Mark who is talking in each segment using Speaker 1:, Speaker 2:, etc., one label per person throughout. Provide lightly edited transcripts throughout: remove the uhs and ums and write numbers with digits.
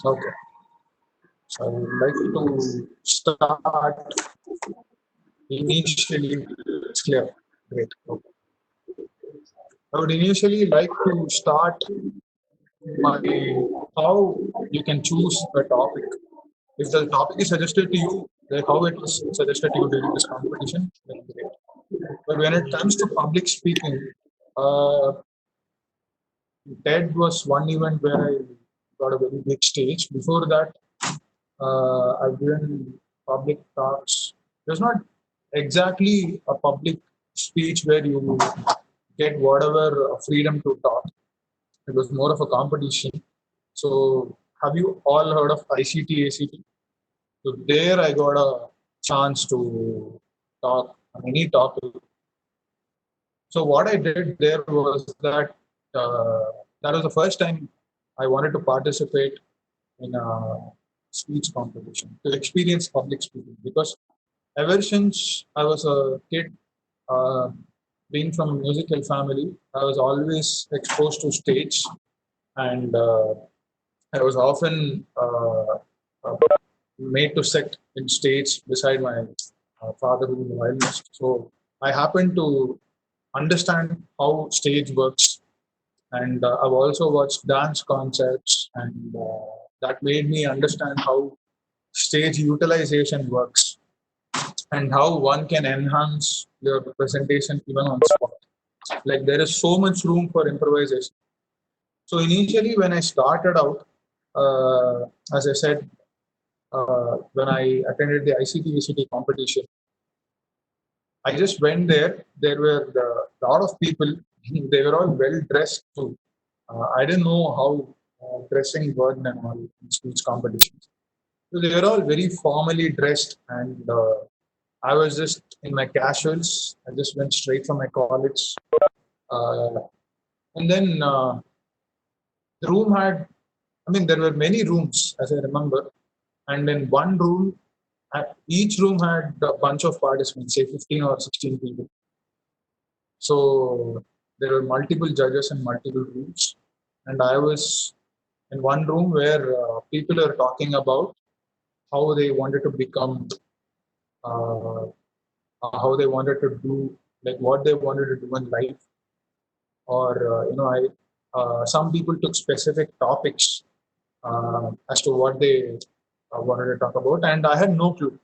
Speaker 1: Okay. So I would like to start initially. It's clear. Great. Okay. I would initially like to start my how you can choose a topic. If the topic is suggested to you, like how it was suggested to you during this competition, then great. But when it comes to public speaking, uh, TED was one event where I got a very big stage. Before that, I've given public talks. There's not exactly a public speech where you get whatever freedom to talk. It was more of a competition. So, have you all heard of ICT ACT? So there I got a chance to talk on any topic. So what I did there was that that was the first time I wanted to participate in a speech competition to experience public speaking because ever since I was a kid, uh, being from a musical family, I was always exposed to stage and I was often made to sit in stage beside my father who is a violinist. So I happened to understand how stage works, and I've also watched dance concerts, and that made me understand how stage utilization works and how one can enhance your presentation even on spot. Like there is so much room for improvisation. So initially, when I started out, as I said, when I attended the ICT competition, I just went there. There were a lot of people. They were all well dressed too. I didn't know how dressing worked and all in speech competitions. So they were all very formally dressed, and I was just in my casuals. I just went straight from my college, uh, and then the room had. I mean, there were many rooms, as I remember, and in one room, each room had a bunch of participants, say 15 or 16 people. So there were multiple judges and multiple rooms, and I was in one room where people are talking about how they wanted to become, uh, how they wanted to do, like what they wanted to do in life, or some people took specific topics as to what they wanted to talk about, and I had no clue.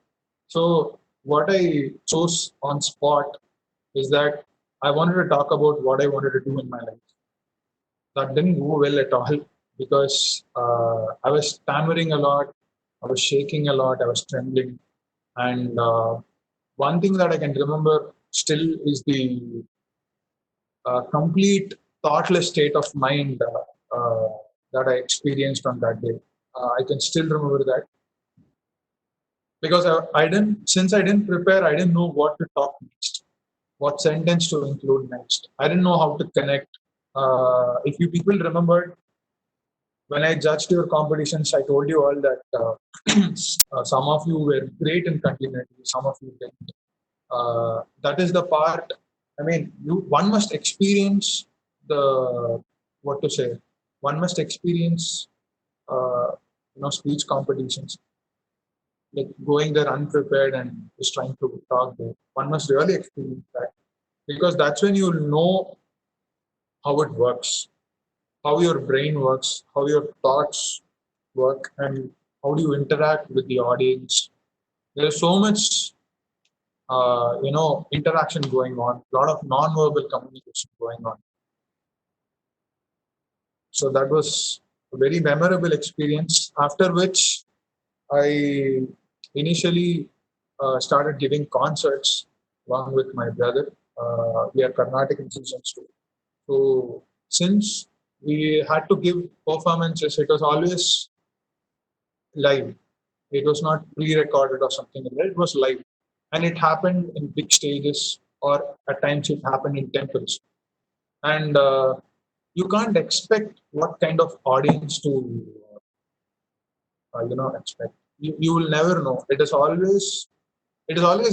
Speaker 1: So what I chose on spot is that I wanted to talk about what I wanted to do in my life. That didn't go well at all because I was stammering a lot, I was shaking a lot, I was trembling, and one thing that I can remember still is the complete thoughtless state of mind that I experienced on that day. I can still remember that because I didn't, since I didn't prepare, I didn't know what to talk next, what sentence to include next. I didn't know how to connect. If you people remembered, when I judged your competitions, I told you all that some of you were great in continuity, some of you didn't. That is the part. I mean, one must experience the what to say. One must experience, uh, speech competitions, like going there unprepared and just trying to talk there. One must really experience that because that's when you know how it works, how your brain works, how your thoughts work, and how do you interact with the audience. There's so much, interaction going on, a lot of non-verbal communication going on. So that was a very memorable experience. After which, I initially started giving concerts along with my brother. We are Carnatic musicians too. So since we had to give performances, it was always live. It was not pre-recorded or something like that. It was live, and it happened in big stages, or at times it happened in temples. And you can't expect what kind of audience to expect. You will never know. It is always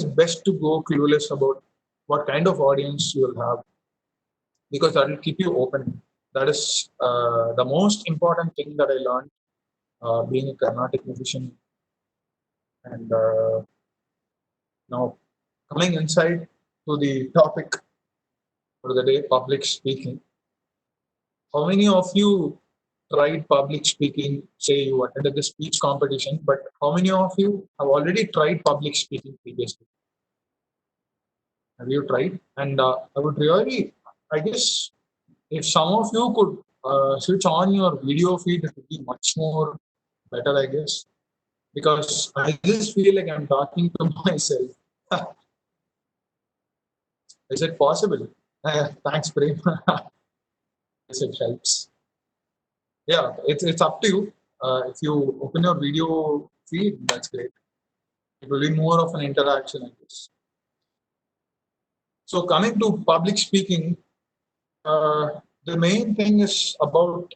Speaker 1: best to go clueless about what kind of audience you will have because that will keep you open. That is the most important thing that I learned being a Carnatic musician. And now coming inside to the topic for the day, public speaking. How many of you tried public speaking? Say you attended the speech competition, but how many of you have already tried public speaking previously? Have you tried? And I would really, I guess, if some of you could switch on your video feed, it would be much more better, I guess, because I just feel like I'm talking to myself. Is it possible? Thanks, Prem. Yes, it helps. Yeah, it's up to you. If you open your video feed, that's great. It will be more of an interaction, I guess. So coming to public speaking, the main thing is about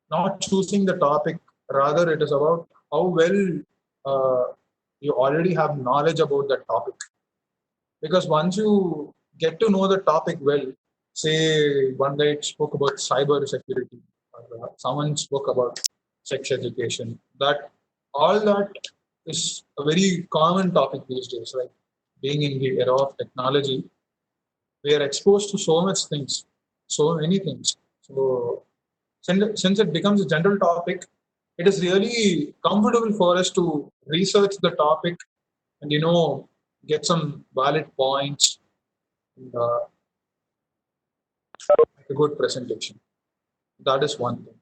Speaker 1: not choosing the topic. Rather, it is about how well uh, you already have knowledge about that topic. Because once you get to know the topic well, say one guy spoke about cyber security, or someone spoke about sex education, that all that is a very common topic these days, right? Being in the era of technology, we are exposed to so much things, so many things. So since it becomes a general topic, it is really comfortable for us to research the topic and get some valid points and make a good presentation. That is one thing.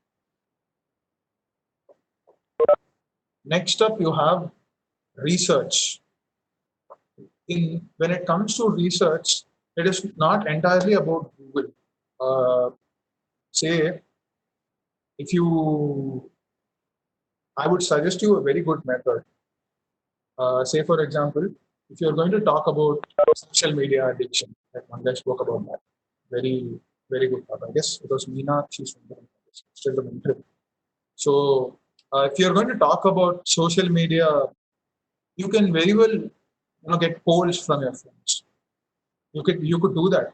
Speaker 1: Next up, you have research. When it comes to research, it is not entirely about Google. Say if you, I would suggest you a very good method. Say for example, if you're going to talk about social media addiction, like one guy spoke about that, very very good talk. I guess it was Meena. She's still the mentor. So if you're going to talk about social media, you can very well get polls from your friends. You could do that,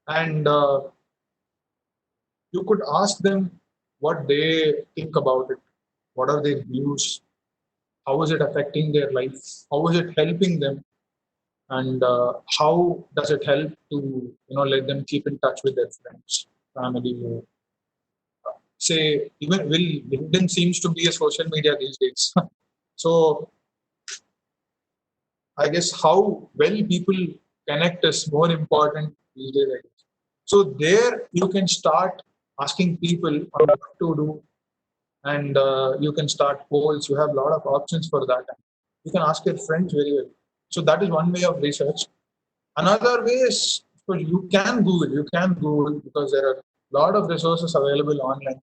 Speaker 1: and you could ask them what they think about it. What are their views? How is it affecting their life? How is it helping them? And how does it help to let them keep in touch with their friends, family? Say even will LinkedIn seems to be a social media these days. So I guess how well people connect is more important these days, I guess. So there you can start asking people on what to do, and you can start polls. You have a lot of options for that. You can ask your friends very well. So that is one way of research. Another way is, so you can Google. You can Google because there are a lot of resources available online.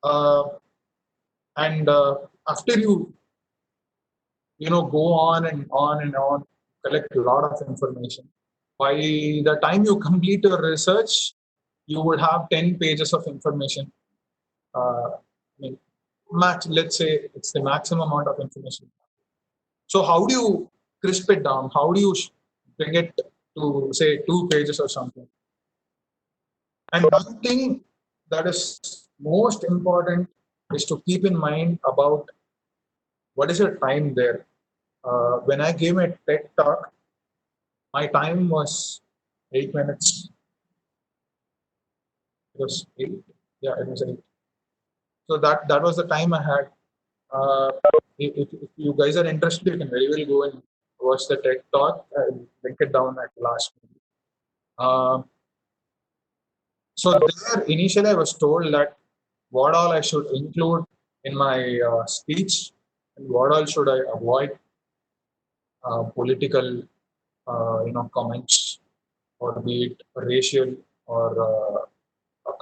Speaker 1: Uh, and after you go on and on and on, collect a lot of information. By the time you complete your research, you would have 10 pages of information. I mean, let's say it's the maximum amount of information. So how do you crisp it down? How do you bring it to say 2 pages or something? And one thing that is most important is to keep in mind about what is your time there. When I gave a TED talk, my time was 8 minutes. It was eight. Yeah, it was eight. So that was the time I had. Uh, if you guys are interested, you can very well go and watch the TED talk. I'll link it down at the last. Um, so there, initially, I was told that what all I should include in my speech and what all should I avoid, political, comments, or be it racial or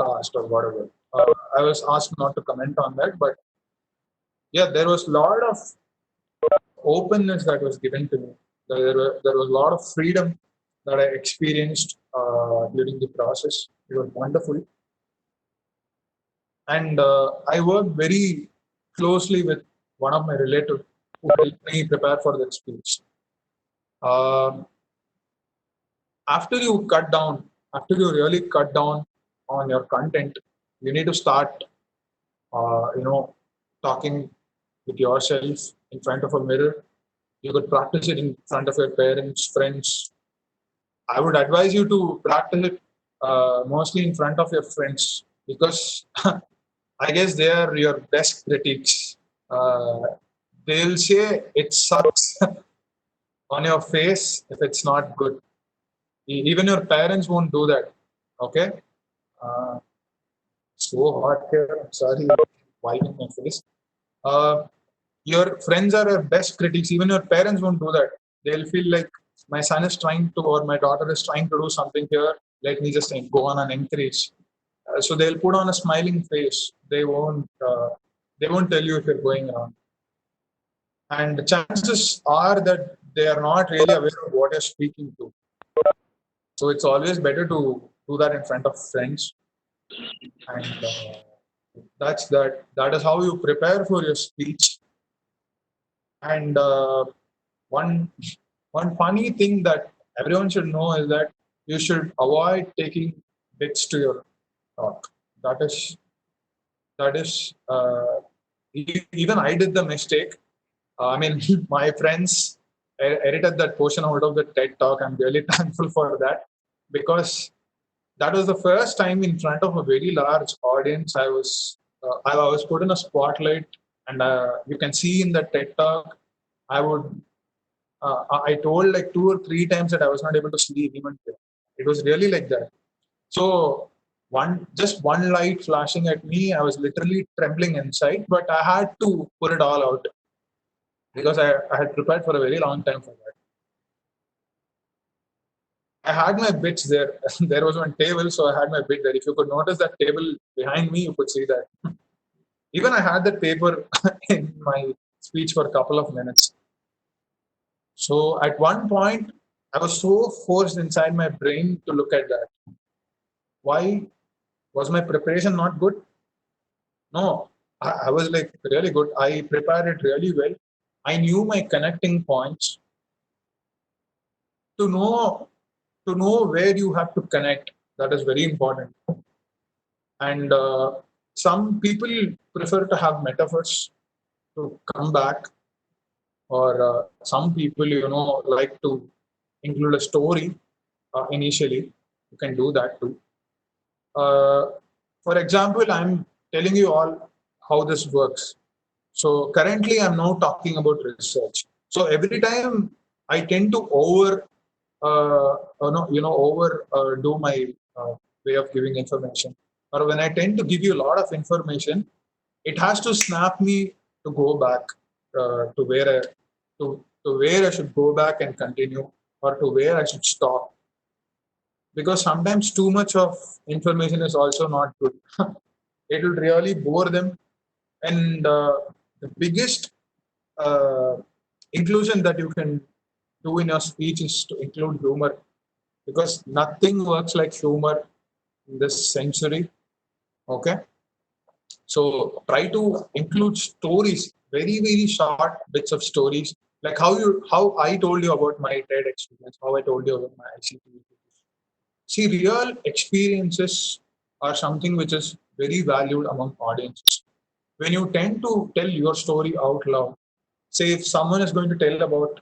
Speaker 1: caste or whatever. I was asked not to comment on that, but yeah, there was a lot of openness that was given to me. There was a lot of freedom that I experienced during the process. It was wonderful. And I worked very closely with one of my relatives who helped me prepare for that speech. Um, after you really cut down on your content, you need to start, talking with yourself in front of a mirror. You could practice it in front of your parents, friends. I would advise you to practice it mostly in front of your friends because I guess they are your best critics. Uh, they'll say it sucks on your face if it's not good. Even your parents won't do that. Okay. Uh, so hot here. I'm sorry, wiping my face. Uh, your friends are your best critics. Even your parents won't do that. They'll feel like my son is trying to, or my daughter is trying to do something here. Let me just go on and encourage. So they'll put on a smiling face. They won't. They won't tell you if you're going wrong. And the chances are that they are not really aware of what you're speaking to. So it's always better to do that in front of friends, and that's that. That is how you prepare for your speech. And one one funny thing that everyone should know is that you should avoid taking bits to your talk. That is that is even I did the mistake. I mean, my friends edited that portion out of the TED talk. I'm really thankful for that because that was the first time in front of a very large audience I was put in a spotlight, and you can see in the TED talk I would I told like 2 or 3 times that I was not able to sleep even there. It was really like that. So just one light flashing at me, I was literally trembling inside, but I had to put it all out because I had prepared for a very long time for that. I had my bits there. There was one table, so I had my bit there. If you could notice that table behind me, you could see that. Even I had that paper in my speech for a couple of minutes. So at one point, I was so forced inside my brain to look at that. Why was my preparation not good? No, I was like really good. I prepared it really well. I knew my connecting points to know to know where you have to connect. That is very important. And some people prefer to have metaphors to come back, or some people, like to include a story initially. You can do that too. Uh, for example, I'm telling you all how this works. So currently, I'm now talking about research. So every time I tend to over do my way of giving information, or when I tend to give you a lot of information, it has to snap me to go back to where I should go back and continue, or to where I should stop. Because sometimes too much of information is also not good. It will really bore them, and the biggest uh, inclusion that you can do in your speech is to include humor, because nothing works like humor in this century. Okay, so try to include stories, very very short bits of stories, like how I told you about my TED experience, how I told you about my ICT. See, real experiences are something which is very valued among audiences. When you tend to tell your story out loud, say if someone is going to tell about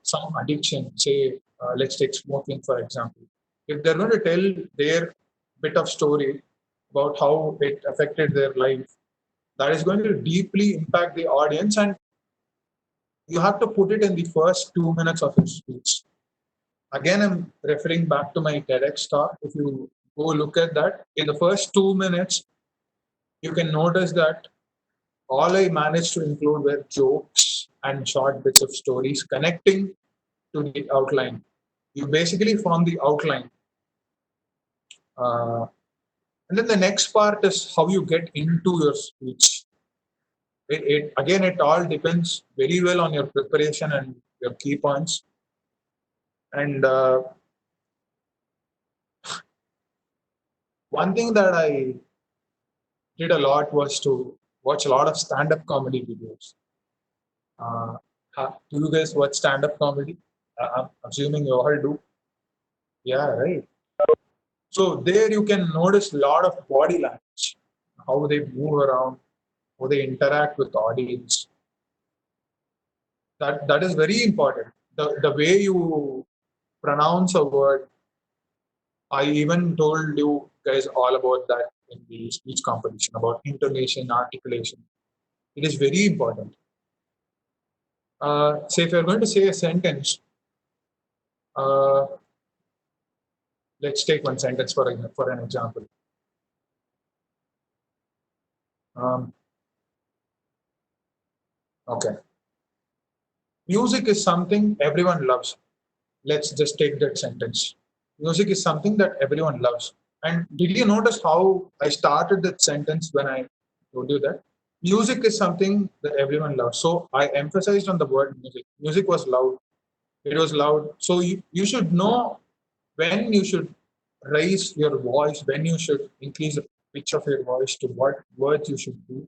Speaker 1: some addiction, say let's take smoking for example, if they're going to tell their bit of story about how it affected their life, that is going to deeply impact the audience, and you have to put it in the first 2 minutes of your speech. Again, I'm referring back to my TEDx talk. If you go look at that, in the first 2 minutes, you can notice that all I managed to include were jokes and short bits of stories connecting to the outline. You basically form the outline. Uh, and then the next part is how you get into your speech. It all depends very well on your preparation and your key points. And one thing that I did a lot was to watch a lot of stand-up comedy videos. Uh, do you guys watch stand-up comedy? I'm assuming you all do. Yeah, right. So there you can notice a lot of body language, how they move around, how they interact with the audience. That is very important. The way you pronounce a word. I even told you guys all about that in the speech competition about intonation, articulation. It is very important. Say if you're going to say a sentence, uh, let's take one sentence for an example. Okay. Music is something everyone loves. Let's just take that sentence. Music is something that everyone loves. And did you notice how I started that sentence when I told you that? Music is something that everyone loves. So I emphasized on the word music. Music was loud. It was loud. So you should know when you should raise your voice, when you should increase the pitch of your voice, to what words you should do.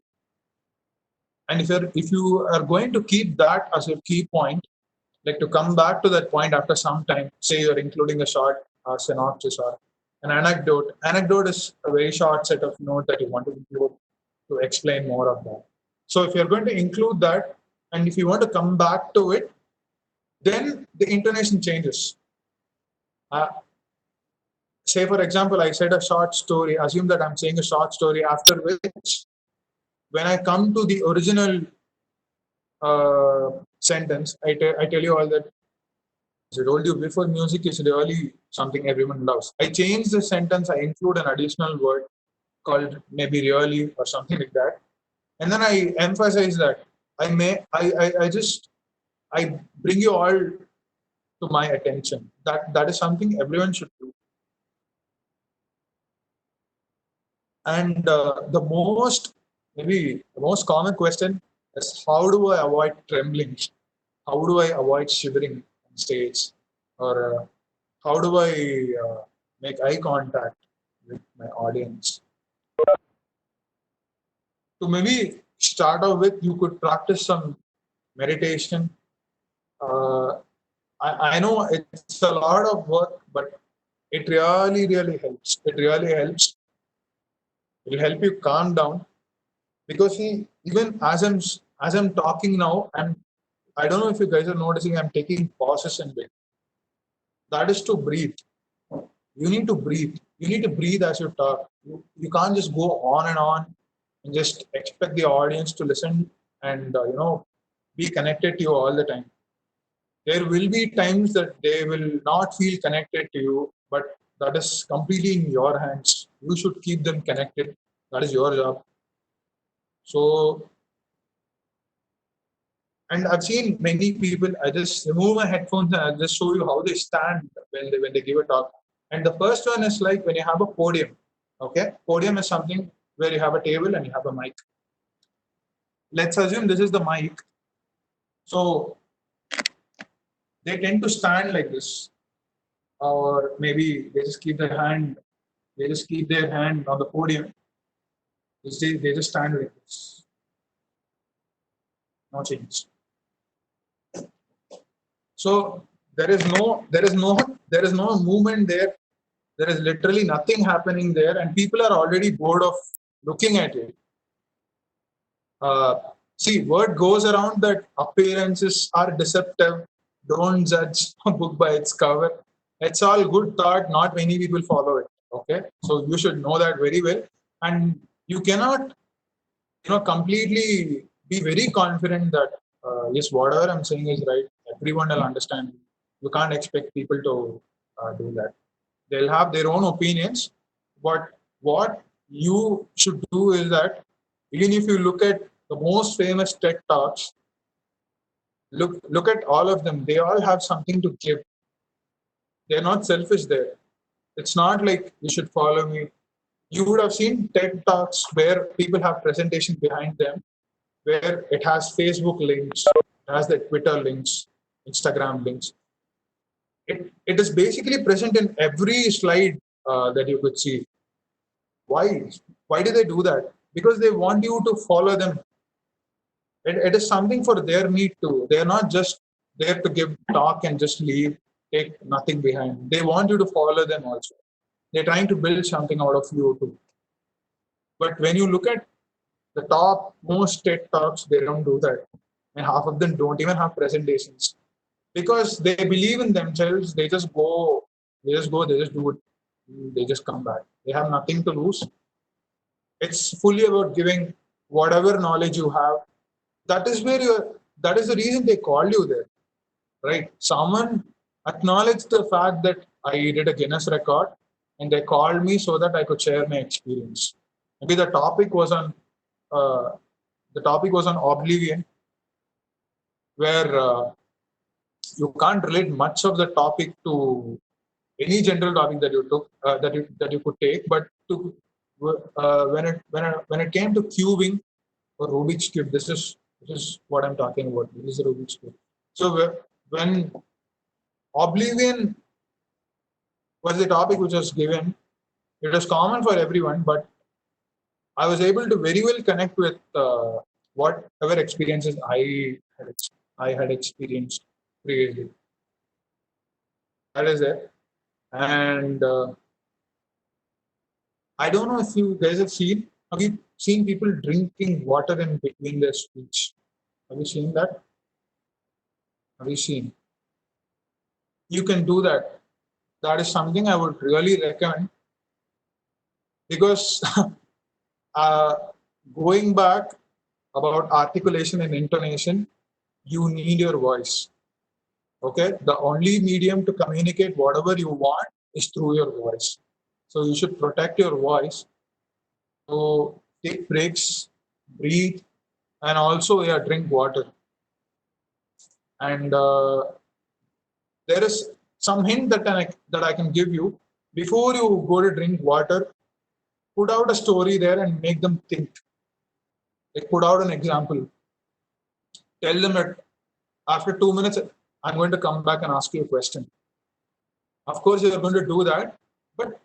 Speaker 1: And if you are going to keep that as your key point, like to come back to that point after some time, say you're including a short synopsis or an anecdote. Anecdote is a very short set of notes that you want to include to explain more of that. So if you're going to include that, and if you want to come back to it, then the intonation changes. Uh, Say for example, I said a short story. Assume that I'm saying a short story, after which, when I come to the original sentence, I tell you all that, as I told you before, music is really something everyone loves. I change the sentence, I include an additional word called maybe really or something like that. And then I emphasize that. I bring you all to my attention. That is something everyone should do. And maybe the most common question is, how do I avoid trembling? How do I avoid shivering on stage? Or how do I make eye contact with my audience? To maybe start off with, you could practice some meditation. Uh, I know it's a lot of work, but it really, really helps. It really helps. It will help you calm down, because see, even as I'm talking now, I don't know if you guys are noticing, I'm taking pauses in bit. That is to breathe. You need to breathe. You need to breathe as you talk. You can't just go on and just expect the audience to listen and be connected to you all the time. There will be times that they will not feel connected to you, but that is completely in your hands. You should keep them connected. That is your job. So, and I've seen many people, I just remove my headphones and I'll just show you how they stand when they give a talk. And the first one is like when you have a podium. Okay, podium is something where you have a table and you have a mic. Let's assume this is the mic. So they tend to stand like this, or maybe they just keep their hand on the podium. They just stand like this. No change. So there is no movement there. There is literally nothing happening there, and people are already bored of looking at it. See, word goes around that appearances are deceptive. Don't judge a book by its cover. It's all good thought. Not many people follow it. Okay, so you should know that very well, and you cannot, completely be very confident that yes, whatever I'm saying is right. Everyone will understand. You can't expect people to do that. They'll have their own opinions, but what you should do is that, even if you look at the most famous TED talks, look at all of them. They all have something to give. They're not selfish there. It's not like you should follow me. You would have seen TED talks where people have presentation behind them, where it has Facebook links, it has the Twitter links, Instagram links. It is basically present in every slide that you could see. Why? Why do they do that? Because they want you to follow them. It is something for their need too. They are not just there to give talk and just leave, take nothing behind. They want you to follow them also. They're trying to build something out of CO2. But when you look at the top most TED talks, they don't do that. And half of them don't even have presentations because they believe in themselves. They just go, they just do it. They just come back. They have nothing to lose. It's fully about giving whatever knowledge you have. That is where you're, that is the reason they call you there, right? Someone acknowledged the fact that I did a Guinness record and they called me so that I could share my experience. Maybe uh, the topic was on oblivion, where you can't relate much of the topic to any general topic that you took that you could take, but to when it came to cubing or Rubik's cube, this is what I'm talking about. This is the Rubik's cube. So when oblivion was the topic which was given, it was common for everyone, but I was able to very well connect with whatever experiences I had experienced previously. That is it. And I don't know if you guys have you seen people drinking water in between their speech? Have you seen that? Have you seen? You can do that. That is something I would really recommend because uh, going back about articulation and intonation, you need your voice. Okay, the only medium to communicate whatever you want is through your voice. So you should protect your voice. So take breaks, breathe, and also drink water. And there is some hint that I can give you before you go to drink water. Put out a story there and make them think. Like put out an example. Tell them that after 2 minutes, I'm going to come back and ask you a question. Of course, you're going to do that, but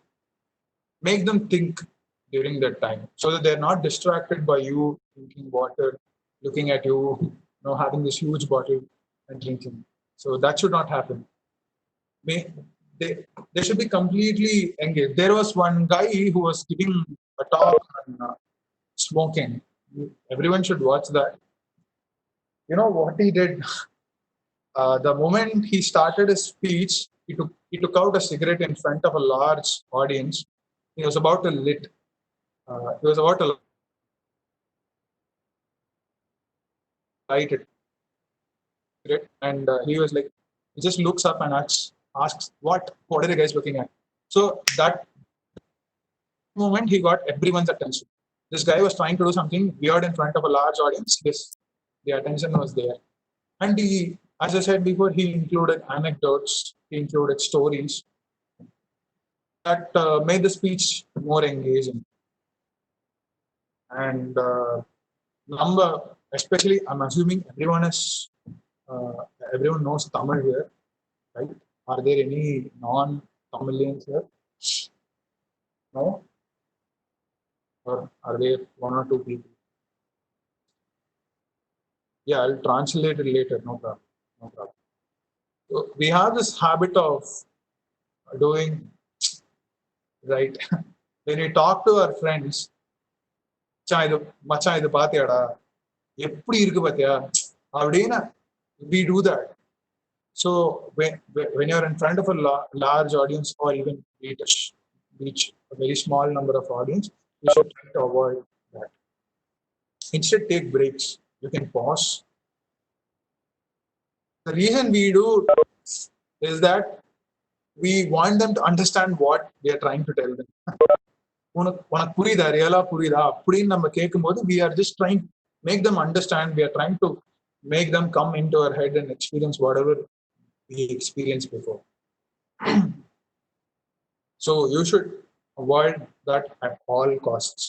Speaker 1: make them think during that time so that they're not distracted by you drinking water, looking at you, having this huge bottle and drinking. So that should not happen. They should be completely engaged. There was one guy who was giving a talk on smoking. Everyone should watch that. You know what he did? The moment he started his speech, he took out a cigarette in front of a large audience. He was about to lit. He was about to light it, and he was like, he just looks up and asks, "What are you guys looking at?" So that moment, he got everyone's attention. This guy was trying to do something weird in front of a large audience. The attention was there, and he, as I said before, he included anecdotes, he included stories that made the speech more engaging. And especially, I'm assuming everyone knows Tamil here, right? Are there any non-Tamilians here? No? Or are there one or two people? Yeah, I'll translate it later. No problem. No problem. So we have this habit of doing, right? When we talk to our friends, மச்சான் இது பாத்தியாடா எப்படி இருக்கு பாத்தியா அப்படின்னு we do that. So when you're in front of a large audience or even reach a very small number of audience, you should try to avoid that. Instead, take breaks. You can pause. The reason we do is that we want them to understand what we are trying to tell them. உனக்கு புரியுதா ரியலா புரியுதா அப்படின்னு நம்ம கேட்கும்போது we are just trying to make them understand. We are trying to make them come into our head and experience whatever we experienced before. So you should avoid that at all costs.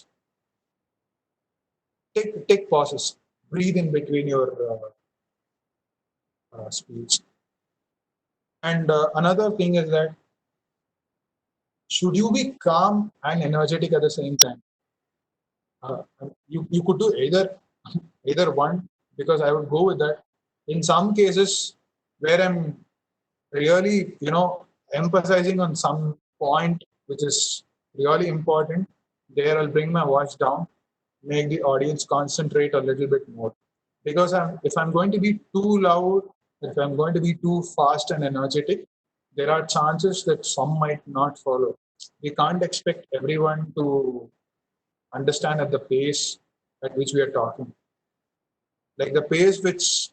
Speaker 1: Take pauses, breathe in between your speech. And another thing is that should you be calm and energetic at the same time? You could do either one, because I would go with that. In some cases where I'm really emphasizing on some point which is really important. There I'll bring my voice down, make the audience concentrate a little bit more. Because if I'm going to be too loud, if I'm going to be too fast and energetic, there are chances that some might not follow. We can't expect everyone to understand at the pace at which we are talking. Like the pace which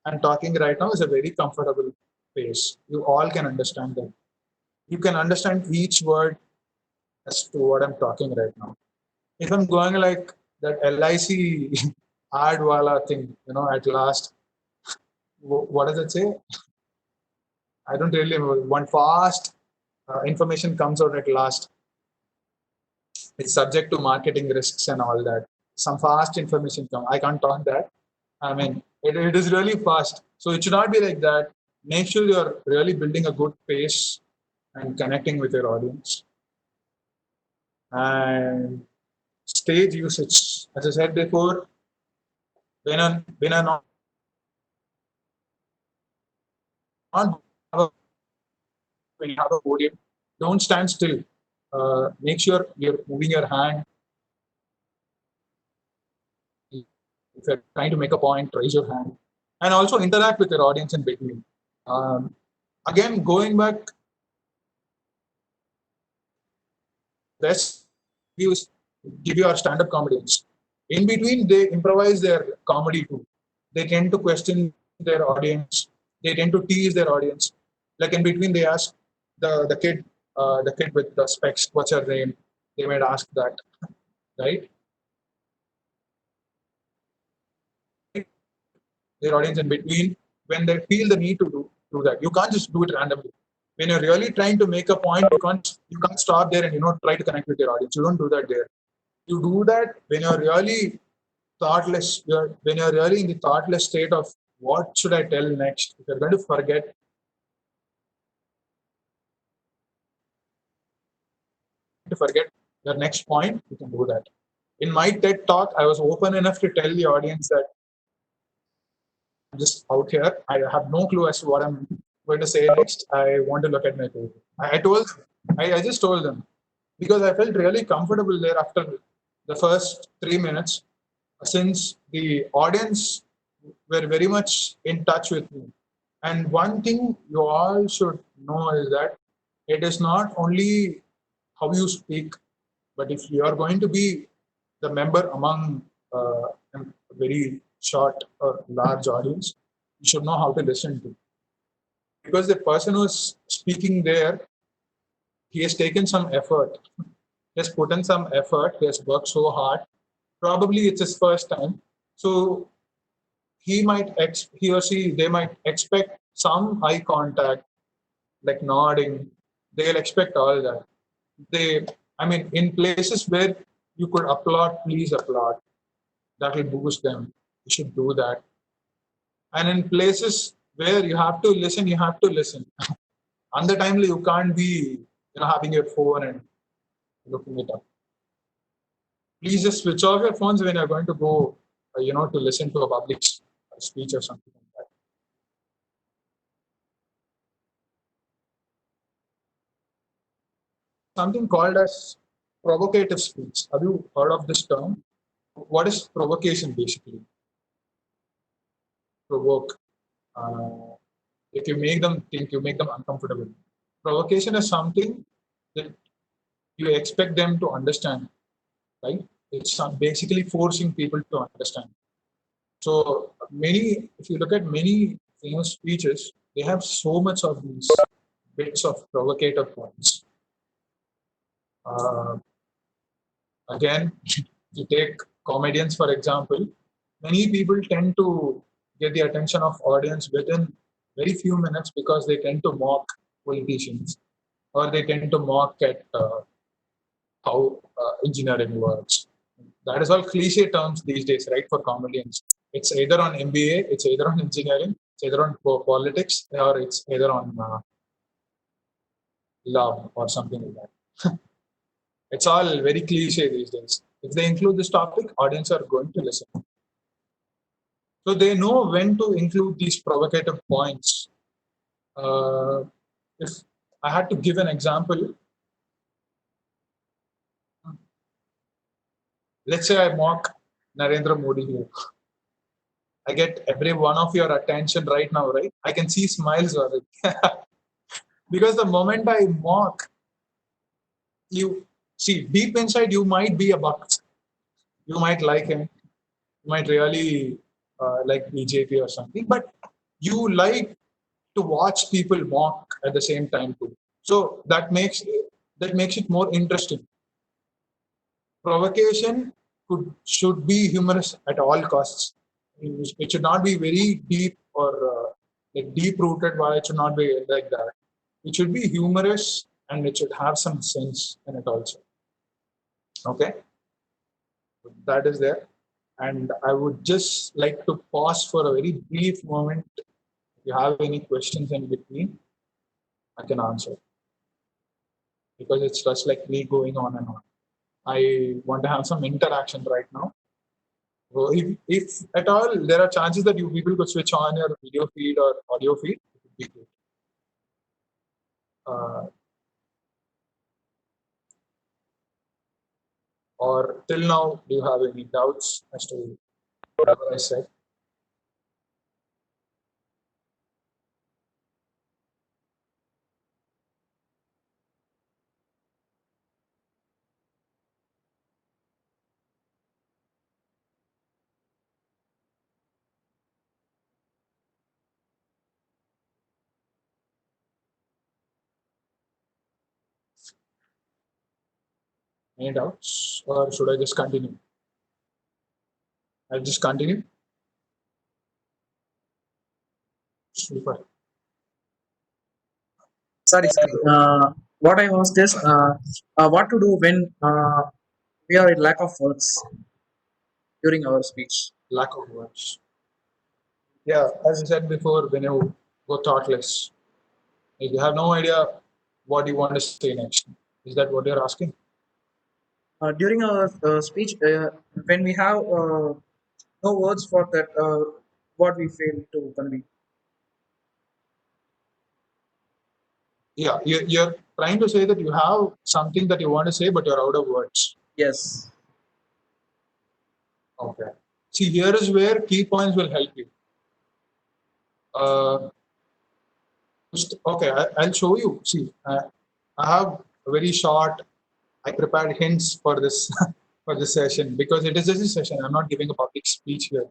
Speaker 1: I'm talking right now is a very comfortable pace. You all can understand that. You can understand each word as to what I'm talking right now. If I'm going like that LIC ad wala thing, at last, what does it say? I don't really know. One fast information comes out at last. It's subject to marketing risks and all that. Some fast information come. I can't talk that. I mean, it is really fast. So it should not be like that. Make sure you're really building a good pace and connecting with your audience. And stage usage. As I said before, when a not when you have a podium, don't stand still. Make sure you're moving your hand. If you're trying to make a point, raise your hand. And also interact with your audience in between. Again, going back, let's give you our stand-up comedians. In between, they improvise their comedy too. They tend to question their audience. They tend to tease their audience. Like in between, they ask the kid with the specs, "What's your name?" They might ask that, right? Their audience in between when they feel the need to do that. You can't just do it randomly. When you're really trying to make a point, you can't stop there and try to connect with your audience. You don't do that there. You do that when you're really thoughtless. When you're really in the thoughtless state of what should I tell next. If you're going to forget your next point, you can do that. In my TED talk, I was open enough to tell the audience that I'm just out here. I have no clue as to what I'm going to say next. I want to look at my paper. I just told them because I felt really comfortable there after the first 3 minutes, since the audience were very much in touch with me. And one thing you all should know is that it is not only how you speak, but if you are going to be the member among a very short or large audience, you should know how to listen to. Because the person who's speaking there, he has taken some effort. He has put in some effort. He has worked so hard. Probably it's his first time. So he or she, they might expect some eye contact, like nodding. They'll expect all that. In places where you could applaud, please applaud. That will boost them. You should do that. And in places where you have to listen, you have to listen. On the timely, you can't be having your phone and looking it up. Please just switch off your phones when you're going to go, to listen to a public speech or something like that. Something called as provocative speech. Have you heard of this term? What is provocation basically? Provoke. If you make them think, you make them uncomfortable. Provocation is something that you expect them to understand, right? It's basically forcing people to understand. So if you look at many famous speeches, they have so much of these bits of provocative points. Again, you take comedians for example. Many people tend to get the attention of audience within very few minutes because they tend to mock politicians or they tend to mock at how engineering works. That is all cliche terms these days, right? For comedians, it's either on MBA, it's either on engineering, it's either on politics, or it's either on love or something like that. It's all very cliche these days. If they include this topic, audience are going to listen. So they know when to include these provocative points. If I had to give an example, Let's say I mock Narendra Modi here. I get every one of your attention right now, right? I can see smiles already. Because the moment I mock, you see deep inside, you might be a buck. You might like him. You might really like BJP or something, but you like to watch people mock at the same time too. So that makes it more interesting. Provocation should be humorous at all costs. It should not be very deep or like deep rooted. Why it should not be like that? It should be humorous and it should have some sense in it also. Okay, that is there. And I would just like to pause for a very brief moment. If you have any questions in between, I can answer because it's just like me going on and on. I want to have some interaction right now. So if at all there are chances that you people could switch on your video feed or audio feed, it would be good. Uh, or till now, do you have any doubts as to whatever I said? Any doubts? Or should I just continue? I'll just continue. Super.
Speaker 2: Sorry, sorry. What I asked is, what to do when we are in lack of words during our speech.
Speaker 1: Lack of words. Yeah, as I said before, when you go thoughtless, if you have no idea what you want to say next, is that what you're asking?
Speaker 2: During our speech, when we have no words for that, what we fail to convey.
Speaker 1: Yeah, you're trying to say that you have something that you want to say, but you're out of words.
Speaker 2: Yes.
Speaker 1: Okay. See, here is where key points will help you. Uh, okay, I'll show you. See, I have a very short. I prepared hints for this for this session because it is just a session. I'm not giving a public speech here.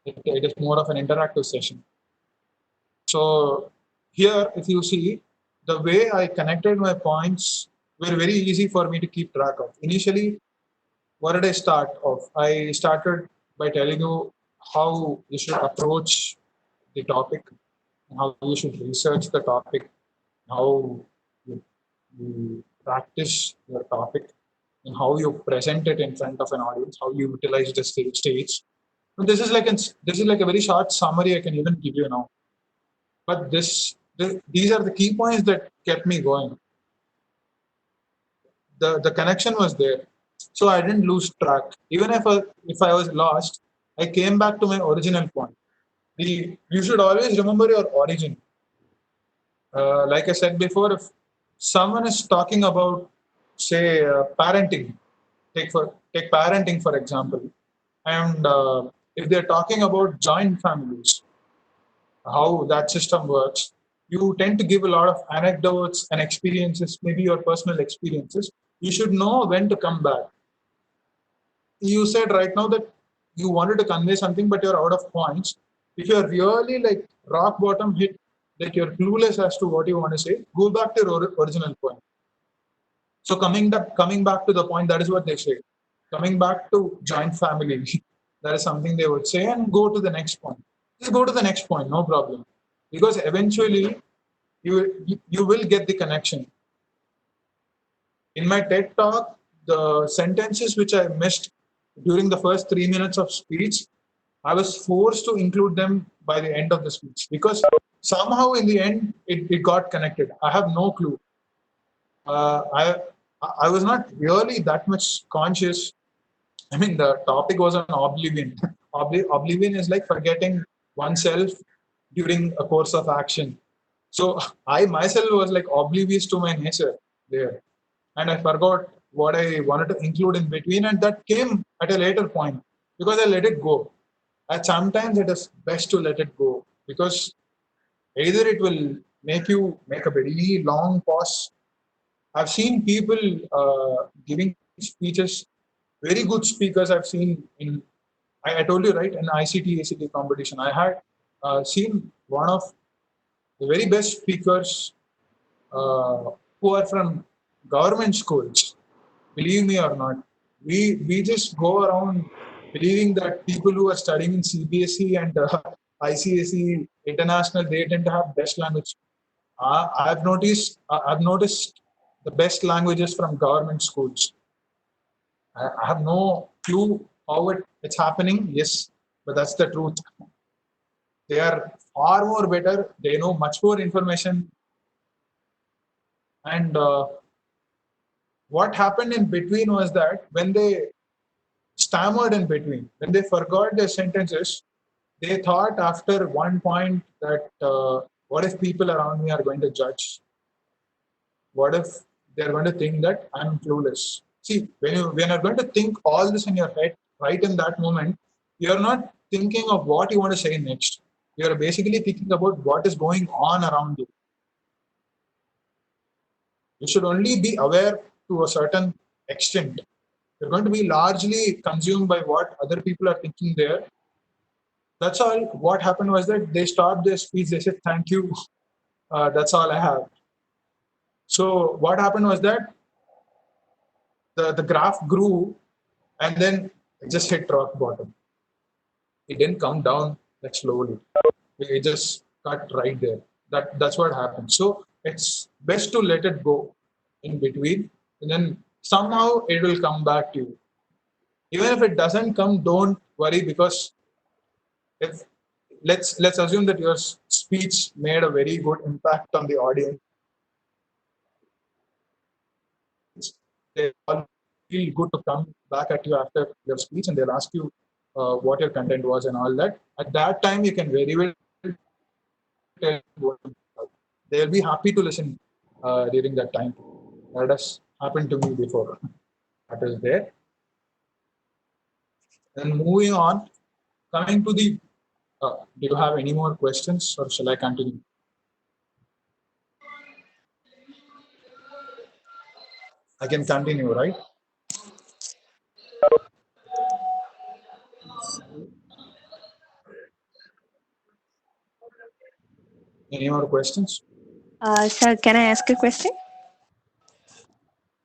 Speaker 1: It is more of an interactive session. So here, if you see, the way I connected my points were very easy for me to keep track of. Initially, what did I start off? I started by telling you how you should approach the topic, how you should research the topic, how you practice your topic, and how you present it in front of an audience, how you utilize the stage. And this is like a very short summary I can even give you now. But these are the key points that kept me going. The connection was there, so I didn't lose track. Even if I was lost, I came back to my original point. You should always remember your origin. Like I said before, if someone is talking about, say, parenting, take parenting for example, and if they're talking about joint families, how that system works, you tend to give a lot of anecdotes and experiences, maybe your personal experiences. You should know when to come back. You said right now that you wanted to convey something, but you're out of points. If you're really like rock bottom hit, like you're clueless as to what you want to say, go back to your original point. So coming back to the point, that is what they say. Coming back to joint family, that is something they would say, and go to the next point. Just go to the next point, no problem, because eventually you will get the connection. In my TED talk, the sentences which I missed during the first 3 minutes of speech, I was forced to include them by the end of the speech because somehow in the end it got connected. I have no clue. Uh, I I was not really that much conscious. I mean, the topic was on oblivion. Oblivion is like forgetting oneself during a course of action. So I myself was like oblivious to my nature there, and I forgot. what I wanted to include in between, and that came at a later point because I let it go. And sometimes it is best to let it go because either it will make you make a very long pause. I've seen people giving speeches, very good speakers. I've seen in, I told you right, in ICT ACT competition. I had seen one of the very best speakers who are from government schools. Believe me or not, we just go around believing that people who are studying in CBSE and ICSE international, they tend to have best language. I've noticed the best languages from government schools. I have no clue how it's happening. Yes, but that's the truth. They are far more better. They know much more information. And what happened in between was that when they stammered in between, when they forgot their sentences, they thought after one point that what if people around me are going to judge? What if they're going to think that I'm clueless? See, when you're going to think all this in your head right in that moment, you're not thinking of what you want to say next. You're basically thinking about what is going on around you. You should only be aware to a certain extent. You're going to be largely consumed by what other people are thinking there. That's all. What happened was that they stopped their speech. They said, "Thank you. That's all I have." So what happened was that the graph grew and then it just hit rock bottom. It didn't come down like slowly. It just cut right there. That's what happened. So it's best to let it go in between, and then somehow it will come back to you. Even if it doesn't come, don't worry because if let's assume that your speech made a very good impact on the audience, they all feel good to come back at you after your speech and they'll ask you what your content was and all that. At that time, you can very well tell what they'll be happy to listen during that time. That has happened to me before. That is there. Then moving on, coming to the. Do you have any more questions, or shall I continue? I can continue, right? Any more questions?
Speaker 3: Sir, can I ask a question?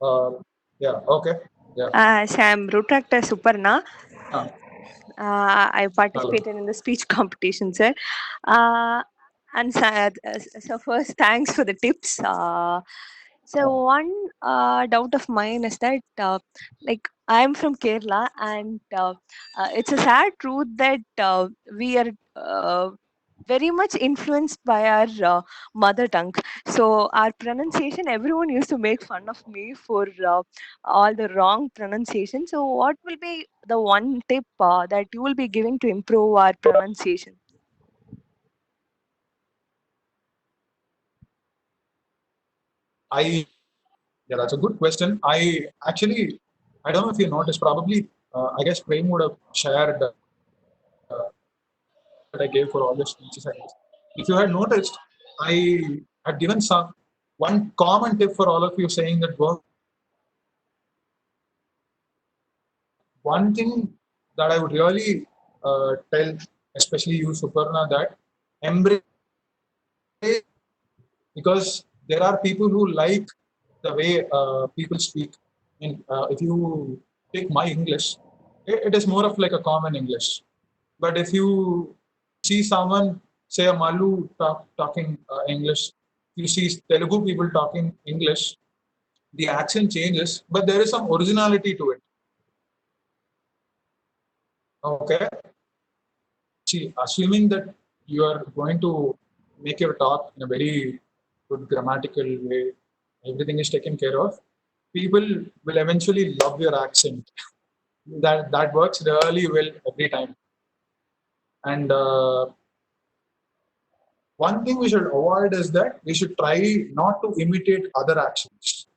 Speaker 1: Uh, yeah. Okay. Yeah.
Speaker 3: Sir, I'm route actor Suparna.
Speaker 1: Ah,
Speaker 3: I
Speaker 1: hello.
Speaker 3: participated in the speech competition, sir. And so first, thanks for the tips. So one doubt of mine is that, like, I'm from Kerala, and it's a sad truth that we are very much influenced by our mother tongue. So our pronunciation, everyone used to make fun of me for all the wrong pronunciation. So what will be the one tip that you will be giving to improve our pronunciation?
Speaker 1: Yeah, that's a good question. I don't know if you noticed. Probably, I guess Prem would have shared that I gave for all the speeches. I guess. If you had noticed, I had given some one common tip for all of you, saying that one thing that I would really tell, especially you, Suparna, that embrace, because there are people who like the way people speak. And if you take my English, it is more of like a common English. But if you see someone, say a Malu talking English, you see Telugu people talking English, the accent changes, but there is some originality to it. Okay. See, assuming that you are going to make your talk in a very good grammatical way, everything is taken care of, people will eventually love your accent. That works really well every time. And one thing we should avoid is that we should try not to imitate other accents.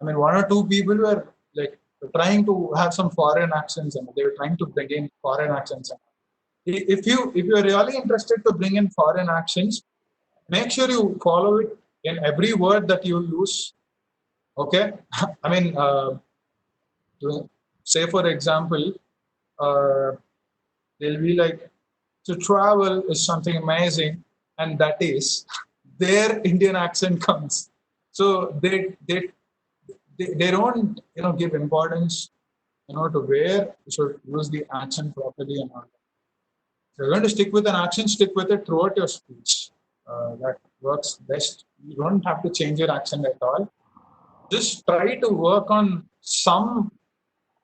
Speaker 1: I mean, one or two people were like trying to have some foreign accents, and they were trying to bring in foreign accents. If you are really interested to bring in foreign accents, make sure you follow it in every word that you use. Okay, I mean, say for example, uh, they'll be like, to travel is something amazing, and that is their Indian accent comes. So they don't give importance to where you should use the accent properly and all. If you're going to stick with an accent, stick with it throughout your speech. That works best. You don't have to change your accent at all. Just try to work on some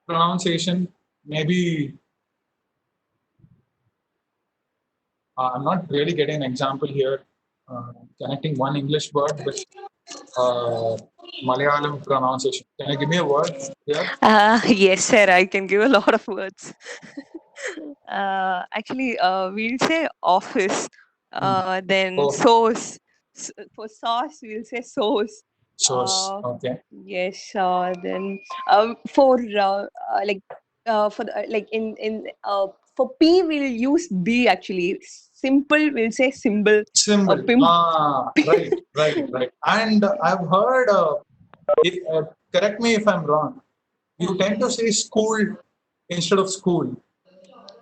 Speaker 1: pronunciation. Maybe I'm not really getting an example here, connecting one English word with uh, Malayalam pronunciation. Can you give me a word here?
Speaker 3: Yes, sir. I can give a lot of words. Actually, we'll say office. Then
Speaker 1: Oh,
Speaker 3: sauce. For sauce, we'll say sauce.
Speaker 1: source. Okay.
Speaker 3: Yes. Then for like for the, like in for P we'll use B actually. Simple we'll say symbol.
Speaker 1: Symbol.
Speaker 3: Pimp.
Speaker 1: Right. And I've heard, correct me if I'm wrong, you tend to say school instead of school.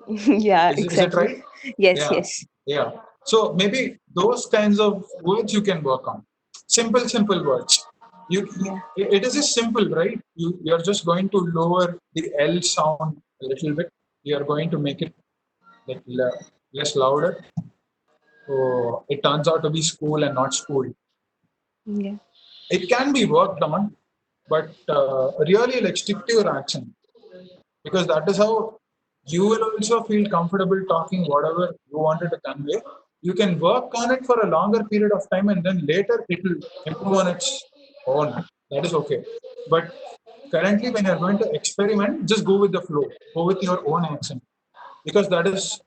Speaker 3: Yeah,
Speaker 1: Is it
Speaker 3: exactly.
Speaker 1: right?
Speaker 3: Yes,
Speaker 1: Yeah.
Speaker 3: yes.
Speaker 1: Yeah. So maybe those kinds of words you can work on. Simple words.
Speaker 3: Yeah.
Speaker 1: It is just simple, right? You're just going to lower the L sound a little bit. You're going to make it like less louder. So it turns out to be school and not school.
Speaker 3: Yeah.
Speaker 1: It can be worked on, but really like stick to your accent, because that is how you will also feel comfortable talking whatever you wanted to convey. You can work on it for a longer period of time, and then later it will improve on its own. That is okay. But currently, when you're going to experiment, just go with the flow. Go with your own accent, because that is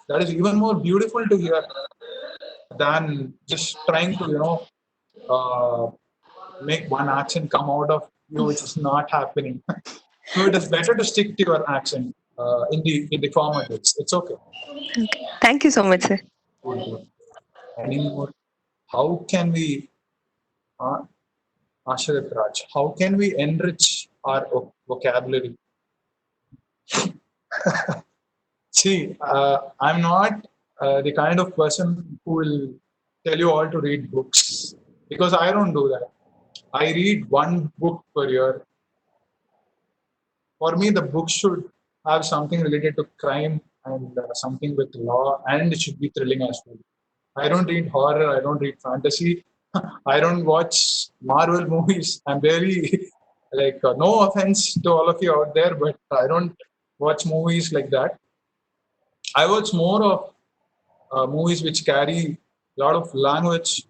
Speaker 1: even more beautiful to hear than just trying to uh, make one accent come out of you, which is not happening. So it is better to stick to your accent in the format. It's okay.
Speaker 3: Okay. Thank you so much, sir.
Speaker 1: Good. Any more? How can we, uh, Asharat Raj? How can we enrich our vocabulary? See, I'm not the kind of person who will tell you all to read books, because I don't do that. I read one book per year. For me, the book should have something related to crime and something with law, and it should be thrilling as well. I don't read horror. I don't read fantasy. I don't watch Marvel movies. I'm very like, no offense to all of you out there, but I don't watch movies like that. I watch more of movies which carry a lot of language.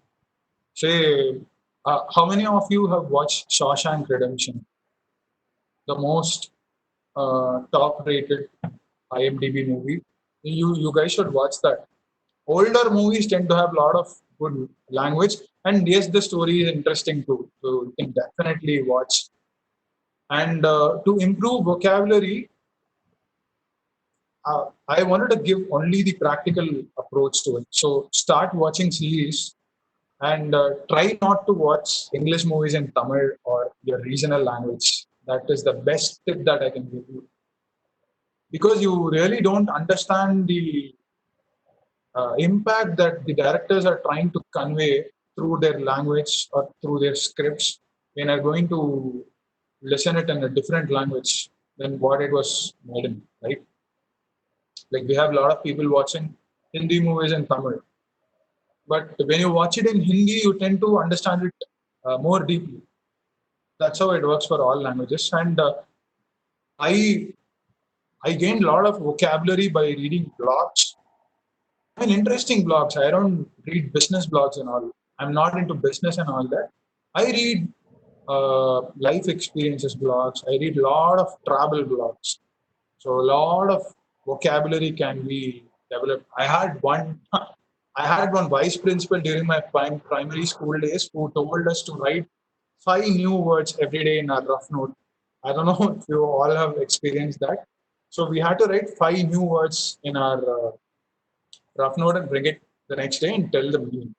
Speaker 1: Say, how many of you have watched Shawshank Redemption, the most top-rated IMDb movie? You guys should watch that. Older movies tend to have a lot of good language, and yes, the story is interesting too. So you can definitely watch. And to improve vocabulary, I wanted to give only the practical approach to it. So start watching series, and try not to watch English movies in Tamil or your regional language. That is the best tip that I can give you, because you really don't understand the impact that the directors are trying to convey through their language or through their scripts when are going to listen it in a different language than what it was made in, right? Like, we have a lot of people watching Hindi movies in Tamil, but when you watch it in Hindi, you tend to understand it more deeply. That's how it works for all languages. And I I gained a lot of vocabulary by reading blogs. I mean, interesting blogs. I don't read business blogs and all. I'm not into business and all that. I read life experiences blogs. I read a lot of travel blogs. So a lot of vocabulary can be developed. I had one vice principal during my primary school days who told us to write 5 new words every day in our rough note. I don't know if you all have experienced that. So we had to write 5 new words in our rough note and bring it the next day and tell the meaning.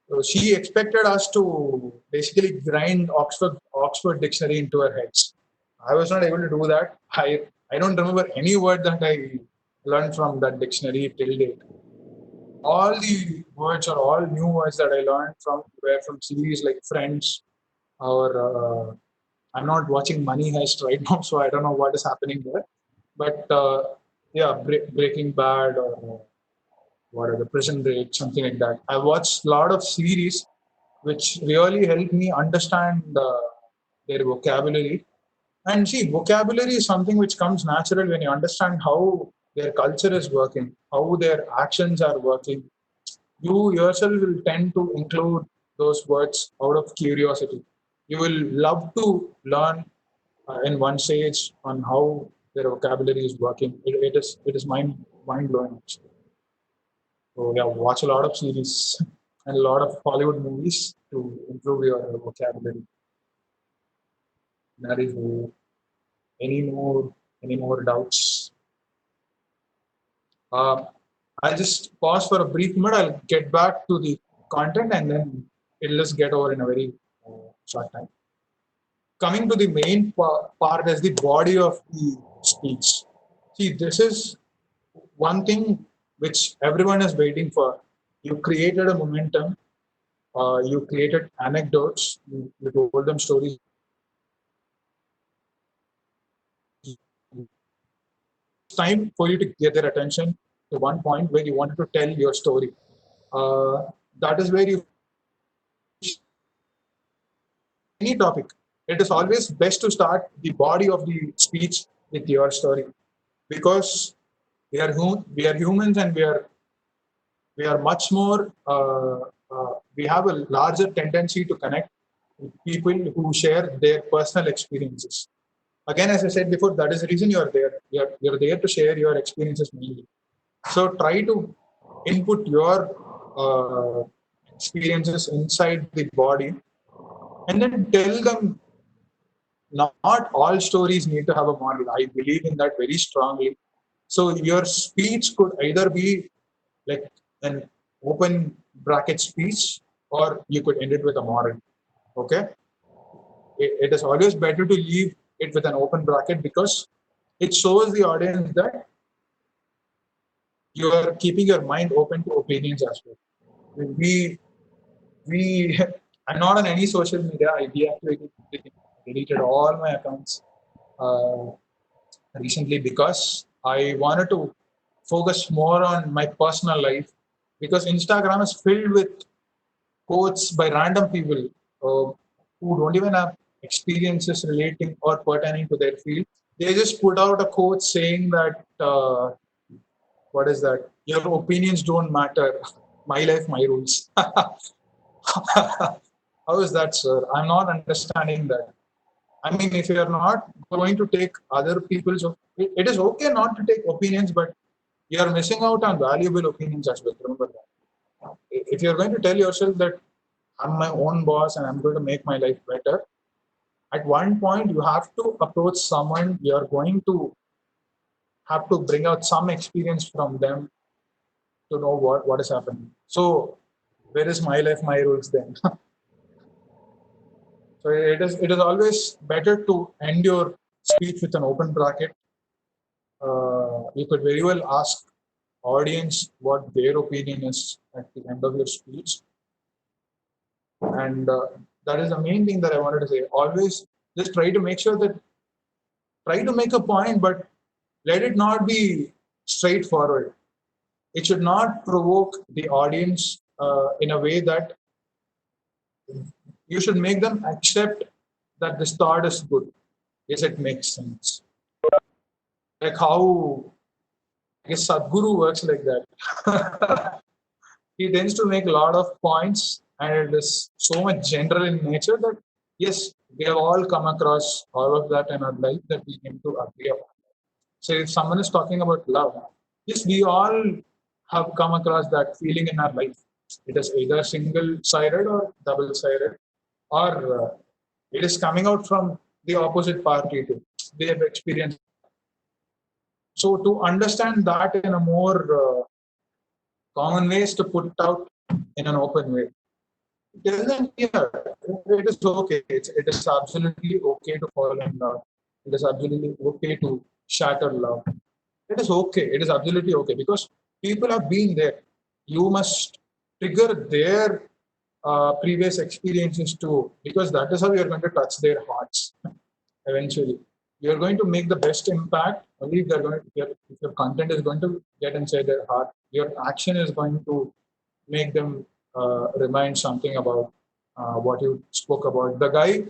Speaker 1: So she expected us to basically grind Oxford dictionary into our heads. I was not able to do that. I don't remember any word that I learned from that dictionary till date. All the words or all new words that I learned from were from series like Friends or I'm not watching Money Heist right now, so I don't know what is happening there. But yeah, Breaking Bad or what are the Prison Break, something like that. I watched a lot of series which really helped me understand their vocabulary. And see, vocabulary is something which comes natural when you understand how their culture is working, how their actions are working. You yourself will tend to include those words out of curiosity. You will love to learn in one stage on how their vocabulary is working. It is mind blowing. So yeah, watch a lot of series and a lot of Hollywood movies to improve your vocabulary. That is any more any more doubts. Uh, I'll just pause for a brief minute. I'll get back to the content and then it'll just get over in a very short time. Coming to the main part as the body of the speech. See, this is one thing which everyone is waiting for. You created a momentum, you created anecdotes, you told them stories. It's time for you to get their attention to one point where you wanted to tell your story. That is where you any topic. It is always best to start the body of the speech with your story because we are humans and we are much more we have a larger tendency to connect with people who share their personal experiences. Again, as I said before, that is the reason you are there. You're there to share your experiences mainly. So try to input your experiences inside the body and then tell them. Not all stories need to have a moral. I believe in that very strongly. So your speech could either be like an open bracket speech or you could end it with a moral. Okay. It is always better to leave it with an open bracket because it shows the audience that you are keeping your mind open to opinions as well. We we I'm not on any social media. I deactivated, deleted all my accounts uh, recently because I wanted to focus more on my personal life because Instagram is filled with quotes by random people who don't even have experiences relating or pertaining to their field. They just put out a quote saying that what is that? Your opinions don't matter. My life, my rules. How is that, sir? I'm not understanding that. I mean, if you're not going to take other people's, it is okay not to take opinions, but you're missing out on valuable opinions as well. Remember that. If you're going to tell yourself that I'm my own boss and I'm going to make my life better, at one point you have to approach someone. You're going to have to bring out some experience from them to know what is happening. So, where is my life, my rules then? So it is always better to end your speech with an open bracket. You could very well ask audience what their opinion is at the end of your speech, and that is the main thing that I wanted to say. Always just try to make sure that try to make a point, but let it not be straightforward. It should not provoke the audience in a way that you should make them accept that this thought is good. Yes, it makes sense. Like how I guess Sadhguru works like that. He tends to make a lot of points, and it is so much general in nature that yes, we have all come across all of that in our life that we need to agree upon. So if someone is talking about love, yes, we all have come across that feeling in our life. It is either single-sided or double-sided. or it is coming out from the opposite party too. They have experienced. So to understand that in a more common ways to put out in an open way. It isn't here. It is okay. It is absolutely okay to fall in love. It is absolutely okay to shatter love. It is okay. It is absolutely okay because people have been there. You must trigger their previous experiences too, because that is how you're going to touch their hearts eventually. You're going to make the best impact only if they're going to if your content is going to get inside their heart. Your action is going to make them remind something about what you spoke about. The guy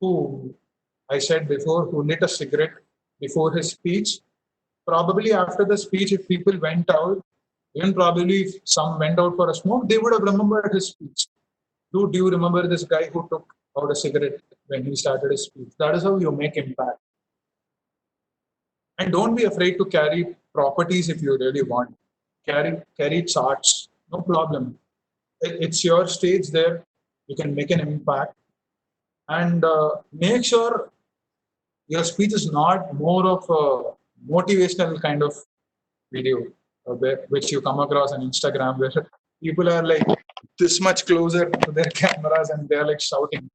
Speaker 1: who I said before, who lit a cigarette before his speech, probably after the speech, if people went out, even probably if some went out for a smoke, they would have remembered his speech. Do you remember this guy who took out a cigarette when he started his speech? That is how you make impact. And don't be afraid to carry properties if you really want. Carry charts, no problem. It's your stage there. You can make an impact, and make sure your speech is not more of a motivational kind of video, which you come across on Instagram, where people are like this much closer to their cameras and they're like shouting.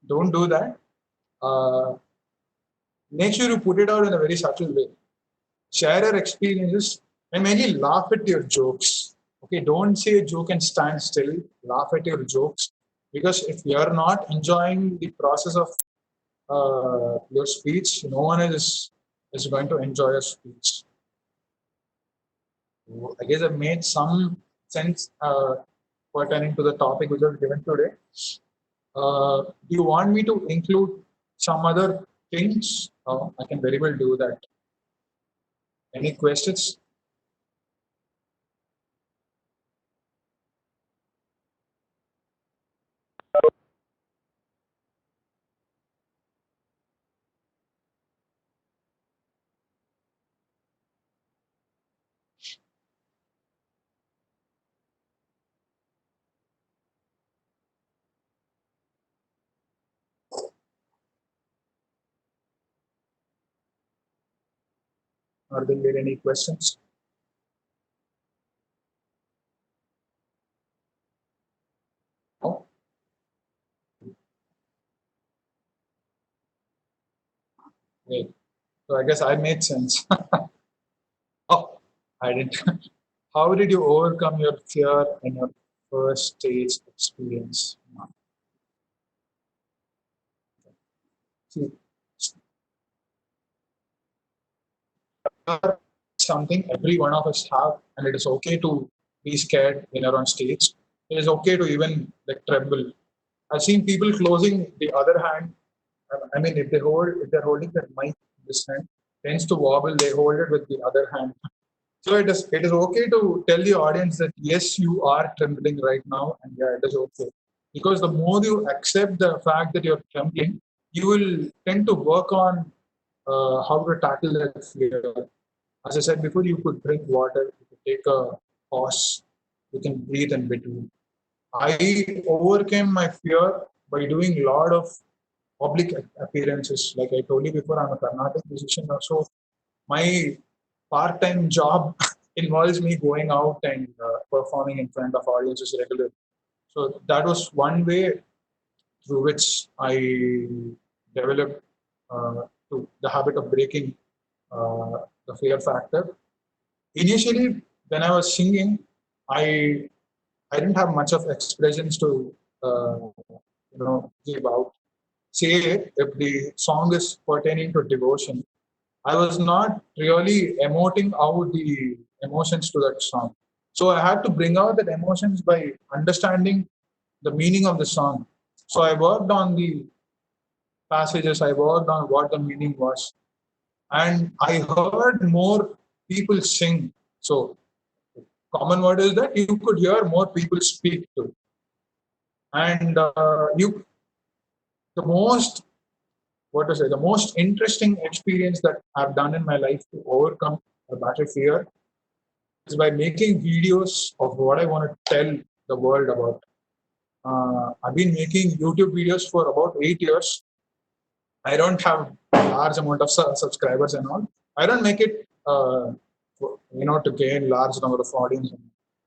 Speaker 1: Don't do that. Uh, Make sure you put it out in a very subtle way. Share your experiences and mainly laugh at your jokes. Okay, don't say a joke and stand still. Laugh at your jokes, because if you're not enjoying the process of your speech, no one is going to enjoy your speech. I guess I've made some sense pertaining to the topic which was given today. Do you want me to include some other things? I can very well do that. Any questions? Are there any questions? No? Wait. So I guess I made sense. Oh, I didn't. How did you overcome your fear in your first stage experience? See, something every one of us have, and it is okay to be scared when you're on stage. It is okay to even like tremble. I've seen people closing the other hand. I mean, if they're holding the mic in this hand, tends to wobble, they hold it with the other hand. So it is okay to tell the audience that yes, you are trembling right now, and yeah, it is okay. Because the more you accept the fact that you're trembling, you will tend to work on how to tackle that fear. As I said before, you could drink water, you could take a pause, you can breathe in between. I overcame my fear by doing a lot of public appearances. Like I told you before, I'm a Carnatic musician. So my part-time job involves me going out and performing in front of audiences regularly. So that was one way through which I developed to the habit of breaking the fear factor. Initially, when I was singing, I I didn't have much of expressions to give out. Say if the song is pertaining to devotion, I was not really emoting out the emotions to that song. So I had to bring out that emotions by understanding the meaning of the song. So I worked on the passages, I worked on what the meaning was, and I heard more people sing. So common word is that you could hear more people speak to, and you the most what to say the most interesting experience that I've done in my life to overcome a battle fear is by making videos of what I want to tell the world about. I've been making YouTube videos for about 8 years. I don't have large amount of subscribers and all. I don't make it, to gain large number of audience.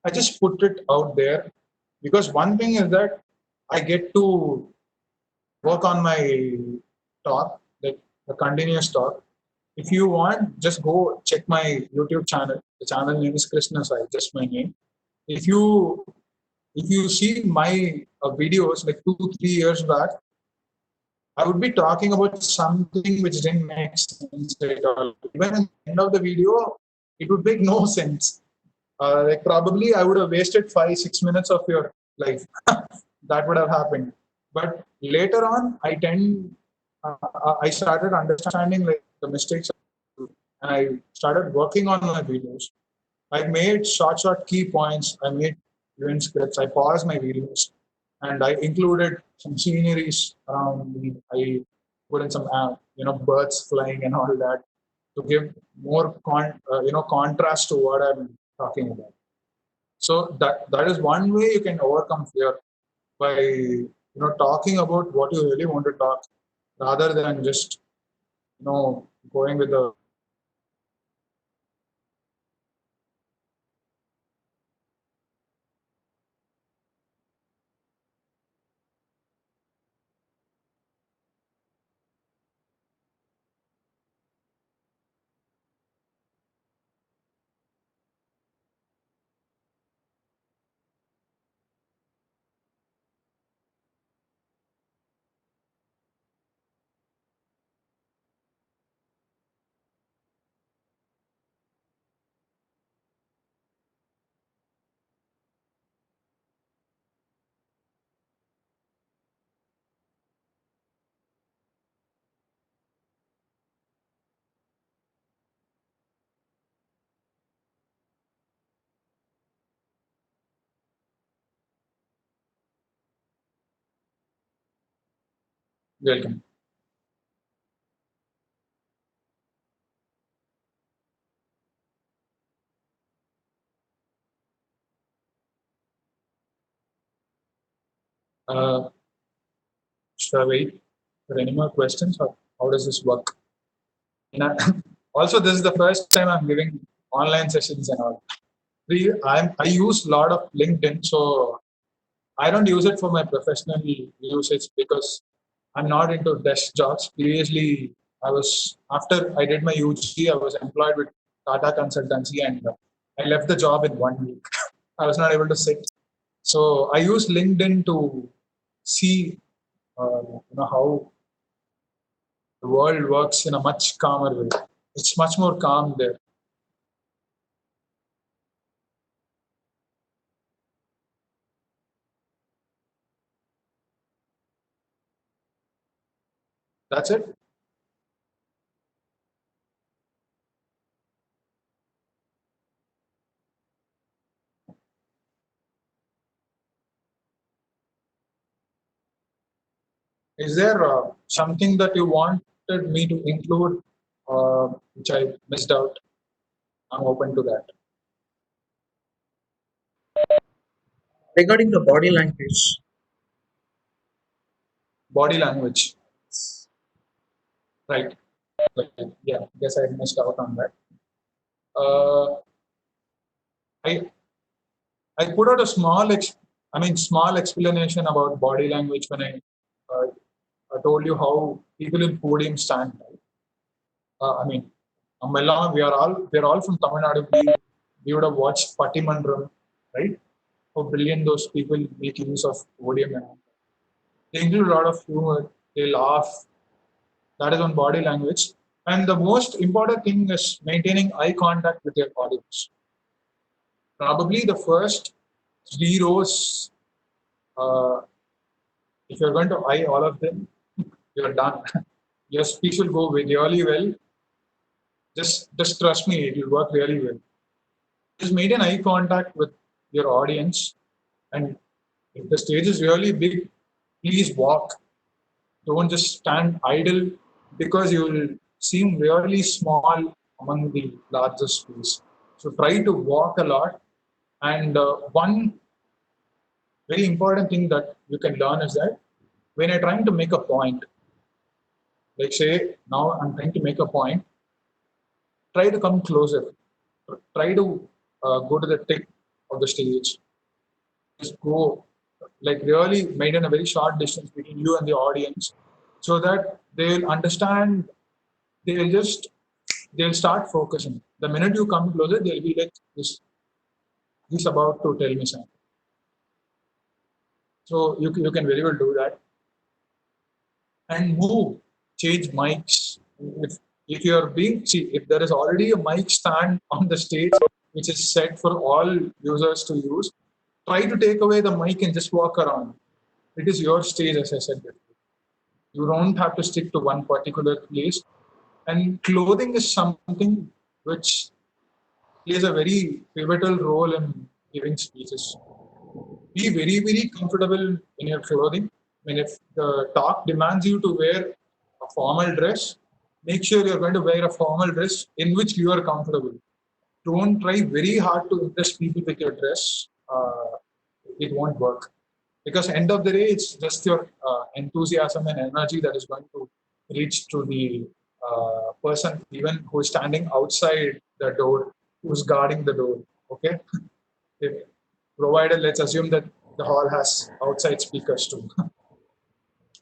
Speaker 1: I just put it out there because one thing is that I get to work on my talk, like the continuous talk. If you want, just go check my YouTube channel. The channel name is Krishna Sai, just my name. If you if you see my videos like 2 3 years back, I would be talking about something which didn't make sense at all. Even at the end of the video, it would make no sense. Like probably I would have wasted 5 6 minutes of your life. That would have happened. But later on, I started understanding like the mistakes, and I started working on my videos. I made short key points. I made event scripts. I paused my videos, and I included some sceneries around me. I put in some, birds flying and all that to give more contrast to what I'm talking about. So that is one way you can overcome fear by talking about what you really want to talk rather than just going with the. Welcome. Uh, should I wait for any more questions, or how does this work? And also, this is the first time I'm giving online sessions and all. I use a lot of LinkedIn, so I don't use it for my professional usage because I'm not into desk jobs. Previously, after I did my UG, I was employed with Tata Consultancy, and I left the job in 1 week. I was not able to sit. So I use LinkedIn to see, how the world works in a much calmer way. It's much more calm there. That's it. Is there something that you wanted me to include, which I missed out? I'm open to that.
Speaker 2: Regarding the body language,
Speaker 1: Body language, right? Like, yeah, guess I missed out on that. Uh, I I put out a small explanation about body language when uh, I told you how people in podium stand. Right? I mean, Mella, we are all from Tamil Nadu. We would have watched Pattimandram, right? How brilliant those people make use of podium and all. They include a lot of humor. They laugh. That is on body language. And the most important thing is maintaining eye contact with your audience. Probably the first 3 rows, uh, if you're going to eye all of them, you're done. Your speech will go really well. Just trust me, it will work really well. Just maintain eye contact with your audience, and if the stage is really big, please walk. Don't just stand idle because you will seem really small among the larger space. So try to walk a lot. And one very important thing that you can learn is that when you're trying to make a point, like say now I'm trying to make a point, try to come closer, try to go to the tip of the stage, just go like really maintain a very short distance between you and the audience so that they'll understand, they'll just they'll start focusing. The minute you come closer, they'll be like, this about to tell me something. So you can very well do that and move, change mics. If you are being, see, if there is already a mic stand on the stage which is set for all users to use, try to take away the mic and just walk around. It is your stage, as I said before. You don't have to stick to one particular place. And clothing is something which plays a very pivotal role in giving speeches. Be very, very comfortable in your clothing. I mean, if the talk demands you to wear a formal dress, make sure you're going to wear a formal dress in which you are comfortable. Don't try very hard to impress people with your dress. It won't work because end of the day, it's just your enthusiasm and energy that is going to reach to the person, even who's standing outside the door, who's guarding the door. Okay, if, provided let's assume that the hall has outside speakers too.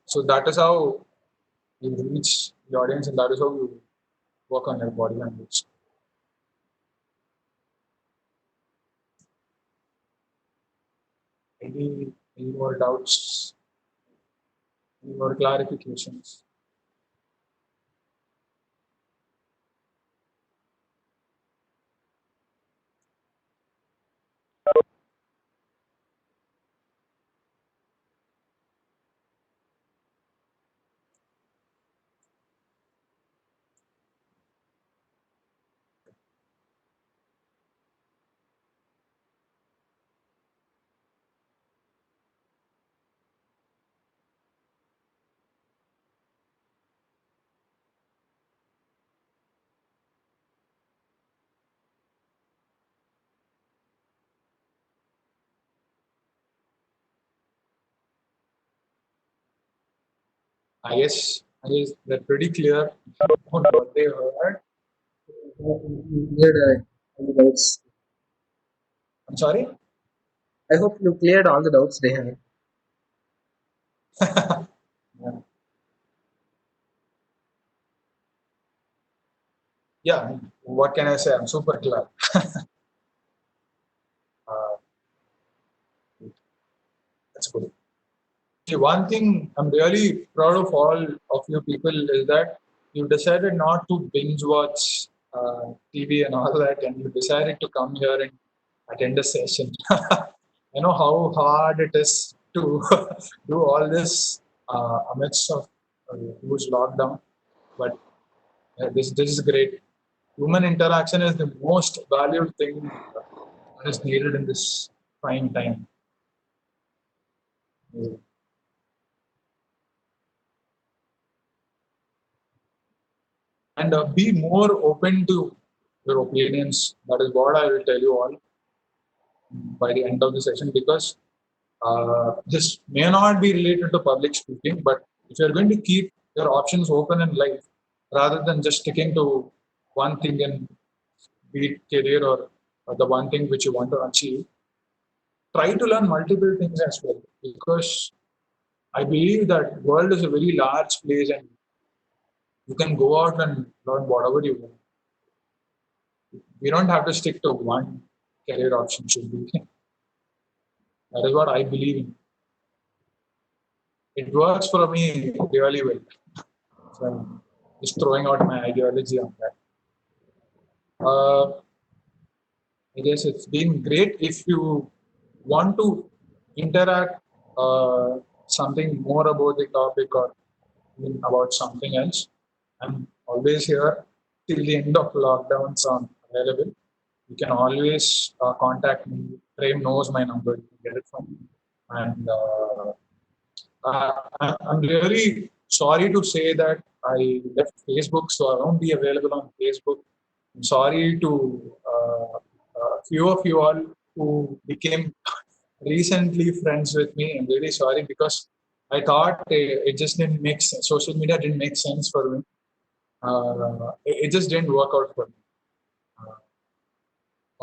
Speaker 1: So that is how you reach the audience, and that is how you work on your body language. Any more doubts? Any more clarifications? I guess they're pretty clear on what they heard.
Speaker 2: You cleared all the doubts.
Speaker 1: I'm sorry.
Speaker 2: I hope you cleared all the doubts they had.
Speaker 1: Yeah. Yeah. What can I say? I'm super glad. Uh, that's good. See, one thing I'm really proud of all of you people is that you decided not to binge watch TV and all that, and you decided to come here and attend a session. I know how hard it is to do all this amidst of huge lockdown, but this is great. Human interaction is the most valued thing that is needed in this trying time. And be more open to your opinions. That is what I will tell you all by the end of the session because this may not be related to public speaking, but if you're going to keep your options open in life rather than just sticking to one thing and be it career or the one thing which you want to achieve, try to learn multiple things as well because I believe that world is a very large place and you can go out and learn whatever you want. We don't have to stick to one career option should be. That is what I believe in. It works for me really well. So I'm just throwing out my ideology on that. I guess it's been great. If you want to interact something more about the topic or even about something else, I'm always here till the end of lockdown, so I'm available. You can always contact me. Prem knows my number. You can get it from me. And I'm really sorry to say that I left Facebook, so I won't be available on Facebook. I'm sorry to a few of you all who became recently friends with me. I'm really sorry because I thought it just didn't make sense. Social media didn't make sense for me. It just didn't work out for me.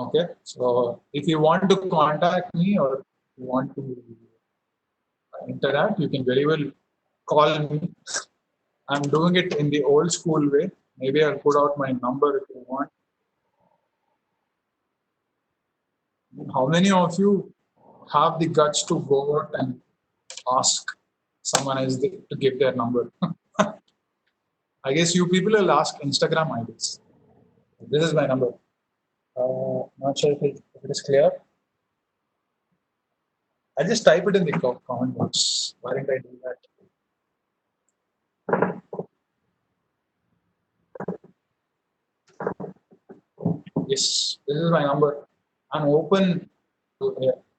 Speaker 1: Okay, so if you want to contact me or you want to interact, you can very well call me. I'm doing it in the old school way. Maybe I'll put out my number if you want. How many of you have the guts to go out and ask someone else to give their number? I guess you people will ask Instagram IDs. This is my number. Not sure if it is clear. I just type it in the comment box. Why didn't I do that? Yes, this is my number. I'm open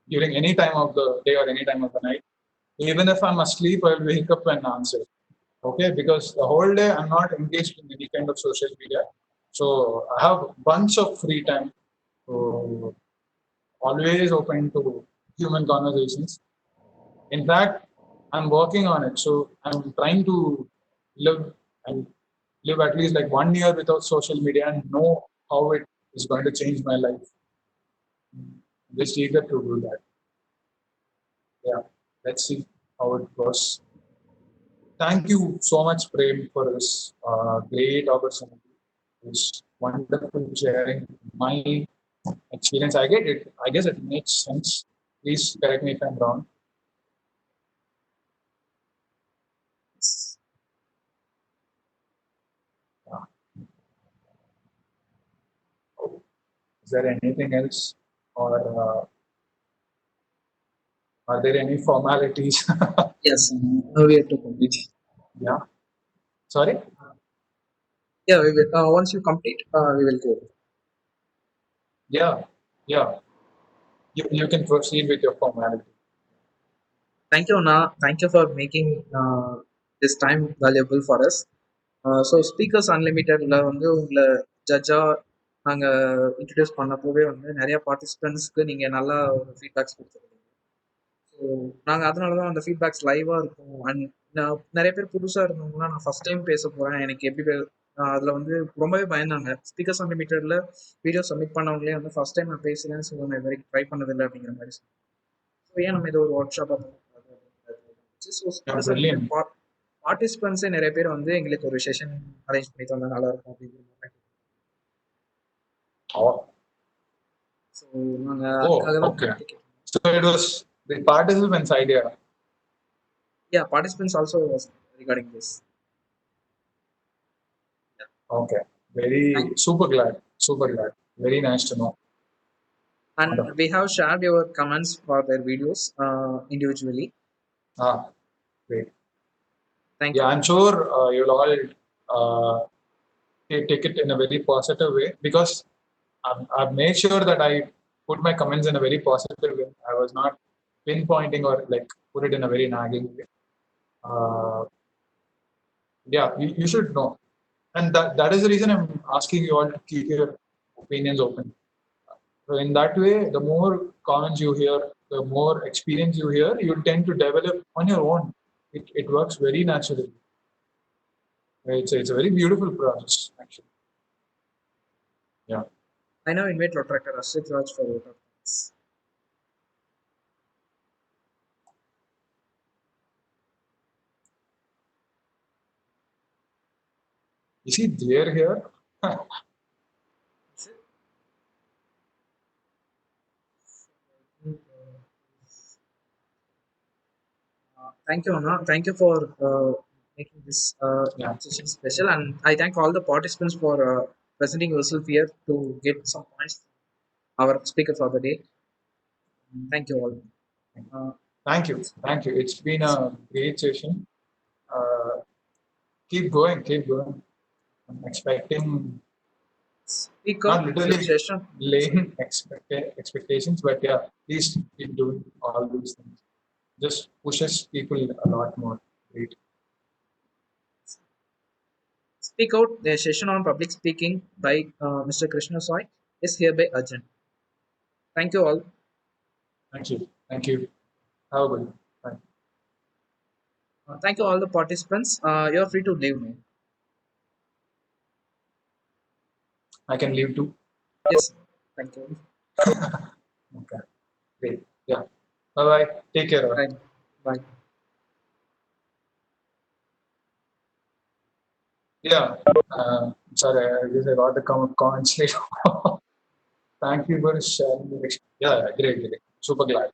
Speaker 1: during any time of the day or any time of the night. Even if I'm asleep, I'll wake up and answer. Okay, because the whole day I'm not engaged in any kind of social media. So I have a bunch of free time. So always open to human conversations. In fact, I'm working on it. So I'm trying to live and live at least like 1 year without social media and know how it is going to change my life. Just eager to do that. Yeah, let's see how it goes. Thank you so much, Prem, for this great opportunity. It's wonderful sharing my experience. I get it. I guess it makes sense. Please correct me if I'm wrong. Yeah. Is there anything else, or are there any formalities?
Speaker 2: Yes, we have to complete.
Speaker 1: Yeah. Sorry.
Speaker 2: Yeah, we will. Once you complete, we will go.
Speaker 1: Yeah. Yeah. You can proceed with your formality.
Speaker 2: Thank you, Anna. Thank you for making this time valuable for us. So speakers அன்லிமிட்டடில் வந்து உங்களை ஜட்ஜாக நாங்கள் introduce பண்ணப்போவே வந்து நிறையா பார்ட்டிசிபெண்ட்ஸ்க்கு நீங்கள் நல்லா ஒரு feedbacks கொடுத்துருக்கீங்க. ஸோ நாங்கள் அதனால தான் அந்த ஃபீட்பேக்ஸ் லைவாக இருக்கும். அண்ட் நான் நிறைய பேர் புதுசாக இருந்தவங்கன்னா நான் ஃபஸ்ட் டைம் பேச போகிறேன், எனக்கு எப்படி அதில் வந்து ரொம்பவே பயந்தாங்க. ஸ்பீக்கர்ஸ் அன்லிமிட்டடில் வீடியோ சப்மிட் பண்ணவங்களே வந்து ஃபஸ்ட் டைம் நான் பேசுகிறேன்னு ஸோ நான் இது வரைக்கும் ட்ரை பண்ணதில்லை அப்படிங்கிற மாதிரி. ஸோ ஏன் நம்ம இது ஒரு ஒர்க் ஷாப்பாக
Speaker 1: Brilliant.
Speaker 2: பார்ட்டிசிபென்ட்ஸே நிறைய பேர் வந்து எங்களுக்கு ஒரு செஷன் அரேஞ்ச் பண்ணி தந்தா நல்லா இருக்கும் அப்படிங்கிற மாதிரி.
Speaker 1: Oh.
Speaker 2: ஸோ நாங்கள்
Speaker 1: Okay. So it was the participants' idea.
Speaker 2: Yeah, participants also was regarding this.
Speaker 1: Okay. Very super glad. Super glad. Very nice to know.
Speaker 2: And
Speaker 1: Wonderful.
Speaker 2: we have shared your comments for their videos individually.
Speaker 1: Great.
Speaker 2: Thank
Speaker 1: Yeah,
Speaker 2: you.
Speaker 1: I'm sure you'll all take it in a very positive way because I've made sure that I put my comments in a very positive way. I was not pinpointing or like put it in a very nagging way. Yeah, you should know. And that is the reason I'm asking you all to keep your opinions open. So in that way, the more comments you hear, the more experience you hear, you tend to develop on your own. It works very naturally. It's a very beautiful process, actually. Yeah.
Speaker 2: I now invite Dr. Ashit Raj for vote of thanks.
Speaker 1: Is he there here?
Speaker 2: Thank you, Anna. Thank you for making this session special. And I thank all the participants for presenting yourself here to get some points from our speaker for the day. Thank you all.
Speaker 1: Thank you. Thank you. It's been a great session. Keep going. Keep going. I'm expecting
Speaker 2: Speaker
Speaker 1: not literally
Speaker 2: session.
Speaker 1: laying expectations, but yeah, please keep doing all these things. Just pushes people a lot more. Great.
Speaker 2: Speak out. The session on public speaking by Mr. Krishna Soy is hereby urgent. Thank you all.
Speaker 1: Thank you. Thank you. Have a good one. Bye.
Speaker 2: Thank you all the participants. You're free to leave me.
Speaker 1: I can leave too.
Speaker 2: Yes. Thank you.
Speaker 1: Okay. Great. Yeah. Bye bye. Take care.
Speaker 2: Bye. Bye.
Speaker 1: Yeah. Sorry, I guess I got the comments later. Thank you for sharing. Yeah, great, great. Super glad.